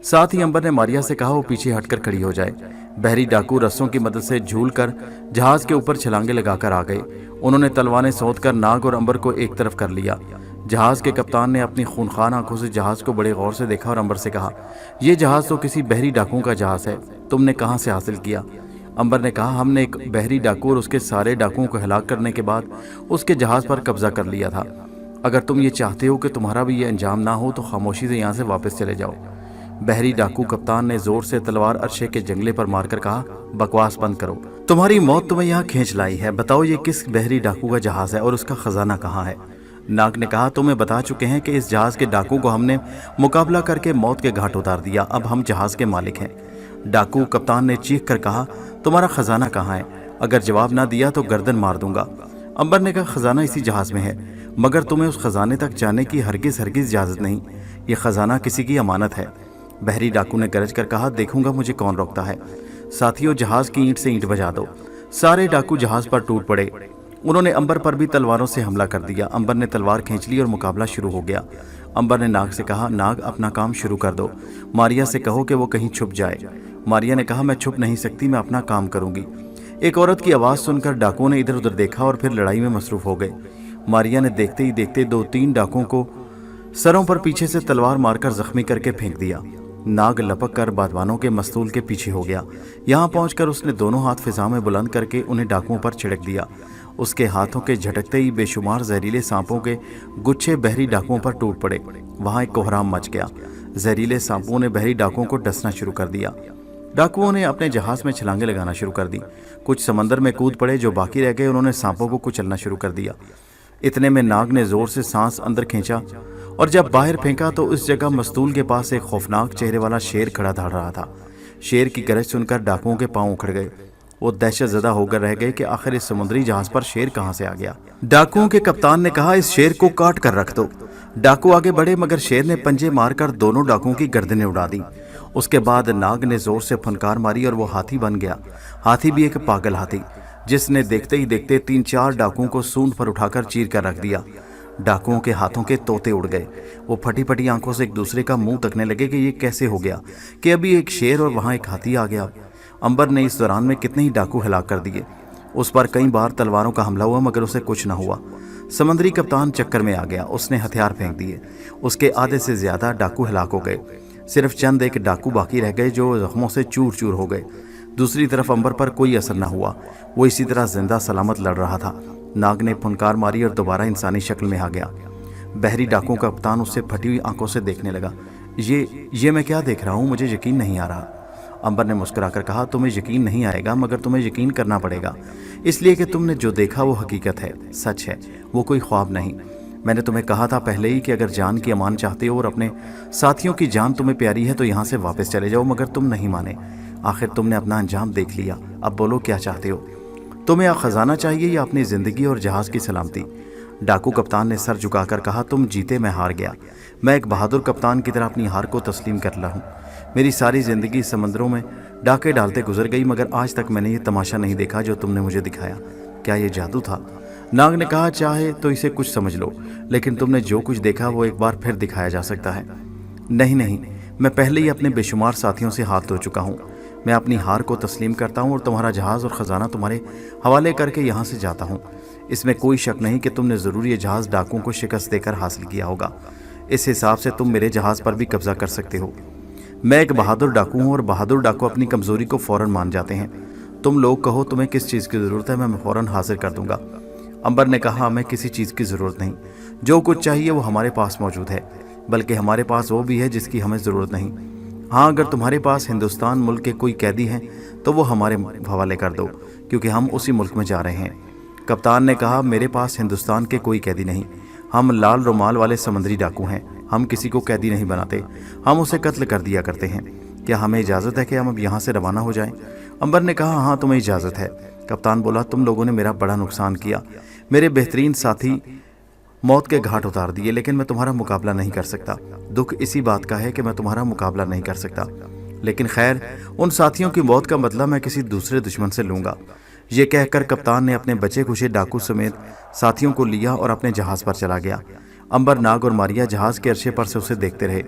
साथ ही अंबर ने मारिया से कहा वो पीछे हटकर खड़ी हो जाए। बहरी डाकू रस्सों की मदद से झूल कर जहाज के ऊपर छलांगे लगाकर आ गए। उन्होंने तलवारें सोध कर नाग और अंबर को एक तरफ कर लिया। जहाज के कप्तान ने अपनी खूनखान आंखों से जहाज को बड़े गौर से देखा और अंबर से कहा, यह जहाज तो किसी बहरी डाकुओं का जहाज है, तुमने कहाँ से हासिल किया? अंबर ने कहा, हमने एक बहरी डाकू और उसके सारे डाकुओं को हलाक करने के बाद उसके जहाज पर कब्जा कर लिया था। अगर तुम ये चाहते हो कि तुम्हारा भी ये अंजाम ना हो तो खामोशी से यहाँ से वापस चले जाओ। बहरी डाकू कप्तान ने जोर से तलवार अरशे के जंगले पर मारकर कहा, बकवास बंद करो, तुम्हारी मौत तुम्हें यहाँ खींच लाई है। बताओ ये किस बहरी डाकू का जहाज है और उसका खजाना कहाँ है? नाग ने कहा, तुम्हें बता चुके हैं कि इस जहाज के डाकू को हमने मुकाबला करके मौत के घाट उतार दिया। अब हम जहाज के मालिक हैं। डाकू कप्तान ने चीख कर कहा, तुम्हारा खजाना कहाँ है? अगर जवाब ना दिया तो गर्दन मार दूंगा। अंबर ने कहा, खजाना इसी जहाज में है, मगर तुम्हें उस खजाने तक जाने की हरगिज इजाजत नहीं। ये खजाना किसी की अमानत है। बहरी डाकू ने गरज कर कहा, देखूंगा मुझे कौन रोकता है। साथियों, जहाज की ईंट से ईंट बजा दो। सारे डाकू जहाज पर टूट पड़े। उन्होंने अंबर पर भी तलवारों से हमला कर दिया। अंबर ने तलवार खींच ली और मुकाबला शुरू हो गया। अंबर ने नाग से कहा, नाग अपना काम शुरू कर दो। मारिया से कहो कि वो कहीं छुप जाए। मारिया ने कहा, मैं छुप नहीं सकती, मैं अपना काम करूंगी। एक औरत की आवाज सुनकर डाकुओं ने इधर उधर देखा और फिर लड़ाई में मसरूफ हो गए। मारिया ने देखते ही देखते 2-3 डाकुओं को सरों पर पीछे से तलवार मारकर जख्मी करके फेंक दिया। नाग लपक कर बादवानों के मस्तूल के पीछे हो गया। यहाँ पहुंचकर उसने दोनों हाथ फिजा में बुलंद करके उन्हें डाकुओं पर छिड़क दिया। उसके हाथों के झटकते ही बेशुमार जहरीले सांपों के गुच्छे बहरी डाकुओं पर टूट पड़े। वहां एक कोहराम मच गया। जहरीले सांपों ने बहरी डाकुओं को डसना शुरू कर दिया। डाकुओं ने अपने जहाज में छलांगे लगाना शुरू कर दी। कुछ समंदर में कूद पड़े, जो बाकी रह गए उन्होंने सांपों को कुचलना शुरू कर दिया। इतने में नाग ने जोर से सांस अंदर खींचा और जब बाहर फेंका तो उस जगह मस्तूल के पास एक खौफनाक चेहरे वाला शेर खड़ा दौड़ रहा था। शेर की गरज सुनकर डाकुओं के पांव उखड़ गए। वो दहशत ज़दा होकर रह गए कि आखिर इस समुद्री जहाज पर शेर कहां से आ गया। डाकुओं के कप्तान ने कहा, इस शेर को काट कर रख दो। डाकू आगे बढ़े मगर शेर ने पंजे मारकर दोनों डाकुओं की गर्दनें उड़ा दी। उसके बाद नाग ने जोर से फनकार मारी और वो हाथी बन गया। हाथी भी एक पागल हाथी, जिसने देखते ही देखते 3-4 डाकुओं को सूंड पर उठाकर चीर कर रख दिया। डाकुओं के हाथों के तोते उड़ गए। वो फटी फटी आंखों से एक दूसरे का मुंह तकने लगे कि ये कैसे हो गया कि अभी एक शेर और वहां एक हाथी आ गया। अंबर ने इस दौरान में कितने ही डाकू हिलाक कर दिए। उस पर कई बार तलवारों का हमला हुआ मगर उसे कुछ न हुआ। समुद्री कप्तान चक्कर में आ गया। उसने हथियार फेंक दिए। उसके आधे से ज्यादा डाकू हिलाक हो गए। सिर्फ चंद एक डाकू बाकी रह गए जो जख्मों से चूर चूर हो गए। दूसरी तरफ अंबर पर कोई असर न हुआ। वो इसी तरह जिंदा सलामत लड़ रहा था। नाग ने फुनकार मारी और दोबारा इंसानी शक्ल में आ गया। बहरी डाकुओं का कप्तान उससे फटी हुई आंखों से देखने लगा। ये मैं क्या देख रहा हूँ, मुझे यकीन नहीं आ रहा। अंबर ने मुस्कुराकर कहा, तुम्हें यकीन नहीं आएगा मगर तुम्हें यकीन करना पड़ेगा, इसलिए कि तुमने जो देखा वो हकीकत है, सच है, वो कोई ख्वाब नहीं। मैंने तुम्हें कहा था पहले ही कि अगर जान की अमान चाहते हो और अपने साथियों की जान तुम्हें प्यारी है तो यहाँ से वापस चले जाओ, मगर तुम नहीं माने। आखिर तुमने अपना अंजाम देख लिया, अब बोलो क्या चाहते हो? तुम्हें या खजाना चाहिए या अपनी जिंदगी और जहाज की सलामती? डाकू कप्तान ने सर झुकाकर कहा, तुम जीते मैं हार गया। मैं एक बहादुर कप्तान की तरह अपनी हार को तस्लीम कर रहा हूँ। मेरी सारी जिंदगी समंदरों में डाके डालते गुजर गई मगर आज तक मैंने ये तमाशा नहीं देखा जो तुमने मुझे दिखाया। क्या ये जादू था? नाग ने कहा, चाहे तो इसे कुछ समझ लो, लेकिन तुमने जो कुछ देखा वो एक बार फिर दिखाया जा सकता है। नहीं, मैं पहले ही अपने बेशुमार साथियों से हाथ धो चुका हूँ। मैं अपनी हार को तस्लीम करता हूँ और तुम्हारा जहाज और ख़जाना तुम्हारे हवाले करके यहाँ से जाता हूँ। इसमें कोई शक नहीं कि तुमने ज़रूर ये जहाज़ डाकुओं को शिकस्त देकर हासिल किया होगा। इस हिसाब से तुम मेरे जहाज़ पर भी कब्जा कर सकते हो। मैं एक बहादुर डाकू हूँ और बहादुर डाकू अपनी कमज़ोरी को फ़ौरन मान जाते हैं। तुम लोग कहो तुम्हें किस चीज़ की ज़रूरत है, मैं फ़ौरन हासिल कर दूंगा। अंबर ने कहा, हमें किसी चीज़ की ज़रूरत नहीं, जो कुछ चाहिए वो हमारे पास मौजूद है, बल्कि हमारे पास वो भी है जिसकी हमें ज़रूरत नहीं। हाँ, अगर तुम्हारे पास हिंदुस्तान मुल्क के कोई कैदी हैं तो वो हमारे हवाले कर दो, क्योंकि हम उसी मुल्क में जा रहे हैं। कप्तान ने कहा, मेरे पास हिंदुस्तान के कोई कैदी नहीं, हम लाल रुमाल वाले समुद्री डाकू हैं। हम किसी को कैदी नहीं बनाते, हम उसे कत्ल कर दिया करते हैं। क्या हमें इजाज़त है कि हम अब यहाँ से रवाना हो जाएं? अंबर ने कहा, हाँ तुम्हें इजाज़त है। कप्तान बोला, तुम लोगों ने मेरा बड़ा नुकसान किया, मेरे बेहतरीन साथी मौत के घाट उतार दिए, लेकिन मैं तुम्हारा मुकाबला नहीं कर सकता। दुख इसी बात का है कि मैं तुम्हारा मुकाबला नहीं कर सकता, लेकिन खैर, उन साथियों की मौत का बदला मैं किसी दूसरे दुश्मन से लूँगा। ये कहकर कप्तान ने अपने बचे खुशे डाकू समेत साथियों को लिया और अपने जहाज़ पर चला गया। अंबर, नाग और मारिया जहाज़ के अर्शे पर से उसे देखते रहे।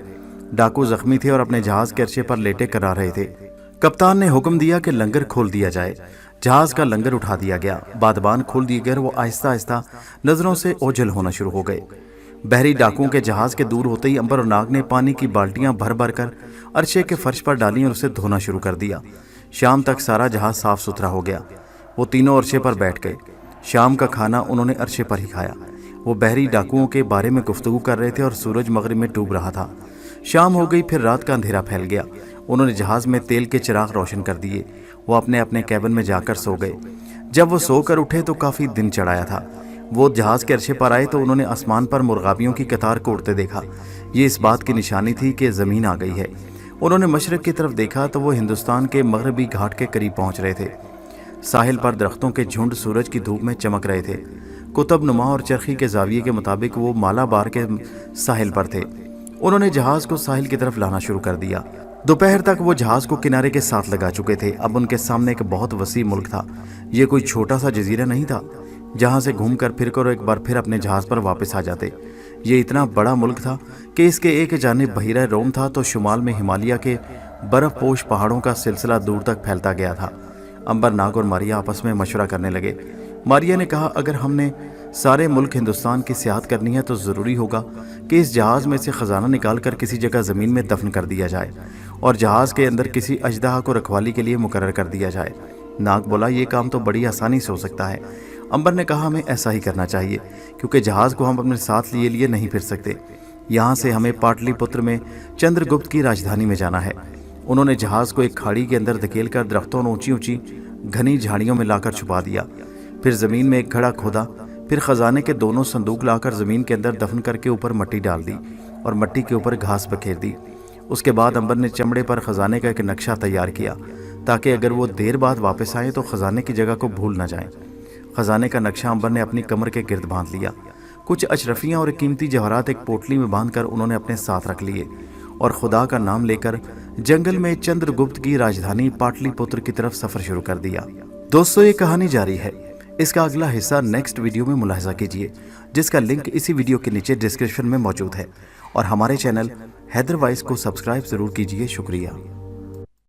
डाकू जख्मी थे और अपने जहाज़ के अर्शे पर लेटे करा रहे थे। कप्तान ने हुक्म दिया कि लंगर खोल दिया जाए। जहाज़ का लंगर उठा दिया गया, बादबान खोल दिए गए। वो आहिस्ता आहिस्ता नज़रों से ओझल होना शुरू हो गए। बहरी डाकुओं के जहाज़ के दूर होते ही अंबर और नाग ने पानी की बाल्टियां भर भर कर अर्शे के फर्श पर डाली और उसे धोना शुरू कर दिया। शाम तक सारा जहाज़ साफ सुथरा हो गया। वो तीनों अर्शे पर बैठ गए। शाम का खाना उन्होंने अर्शे पर ही खाया। वो बहरी डाकुओं के बारे में गुफ्तगू कर रहे थे और सूरज मगरिब में डूब रहा था। शाम हो गई, फिर रात का अंधेरा फैल गया। उन्होंने जहाज़ में तेल के चिराग रोशन कर दिए। वो अपने अपने कैबिन में जाकर सो गए। जब वो सोकर उठे तो काफ़ी दिन चढ़ाया था। वो जहाज़ के अर्शे पर आए तो उन्होंने आसमान पर मुर्गाबियों की कतार को उड़ते देखा। ये इस बात की निशानी थी कि ज़मीन आ गई है। उन्होंने मशरक़ की तरफ देखा तो वो हिंदुस्तान के मगरबी घाट के करीब पहुँच रहे थे। साहिल पर दरख्तों के झुंड सूरज की धूप में चमक रहे थे। कुतुब नुमा और चरखी के जाविये के मुताबिक वो मालाबार के साहिल पर थे। उन्होंने जहाज़ को साहिल की तरफ लाना शुरू कर दिया। दोपहर तक वो जहाज़ को किनारे के साथ लगा चुके थे। अब उनके सामने एक बहुत वसी मुल्क था। ये कोई छोटा सा जजीरा नहीं था जहाँ से घूम कर फिर कर एक बार फिर अपने जहाज़ पर वापस आ जाते। ये इतना बड़ा मुल्क था कि इसके एक जानिब बहीरा रोम था तो शुमाल में हिमालय के बर्फ़ पोश पहाड़ों का सिलसिला दूर तक फैलता गया था। अंबर, नाग और मारिया आपस में मशवरा करने लगे। मारिया ने कहा, अगर हमने सारे मुल्क हिंदुस्तान की सियाहत करनी है तो ज़रूरी होगा कि इस जहाज़ में से ख़जाना निकाल कर किसी जगह ज़मीन में दफन कर दिया जाए और जहाज़ के अंदर किसी अजदहा को रखवाली के लिए मुकर्रर कर दिया जाए। नाग बोला, ये काम तो बड़ी आसानी से हो सकता है। अंबर ने कहा, हमें ऐसा ही करना चाहिए, क्योंकि जहाज़ को हम अपने साथ लिए नहीं फिर सकते। यहाँ से हमें पाटलिपुत्र में चंद्रगुप्त की राजधानी में जाना है। उन्होंने जहाज को एक खाड़ी के अंदर धकेल कर दरख्तों और ऊंची ऊंची घनी झाड़ियों में लाकर छुपा दिया। फिर जमीन में एक घड़ा खोदा, फिर खजाने के दोनों संदूक लाकर जमीन के अंदर दफन करके ऊपर मट्टी डाल दी और मट्टी के ऊपर घास बखेर दी। उसके बाद अंबर ने चमड़े पर खजाने का एक नक्शा तैयार किया ताकि अगर वो देर बाद वापस आए तो खजाने की जगह को भूल न जाएं। खजाने का नक्शा अंबर ने अपनी कमर के गिर्द बांध लिया। कुछ अशरफियाँ और कीमती जवाहरात एक पोटली में बांधकर उन्होंने अपने साथ रख लिए और खुदा का नाम लेकर जंगल में चंद्रगुप्त की राजधानी पाटलिपुत्र की तरफ सफर शुरू कर दिया। दोस्तों, ये कहानी जारी है। इसका अगला हिस्सा नेक्स्ट वीडियो में मुलाहिजा कीजिए, जिसका लिंक इसी वीडियो के नीचे डिस्क्रिप्शन में मौजूद है। और हमारे चैनल हैदर वॉइस को सब्सक्राइब जरूर कीजिए। शुक्रिया।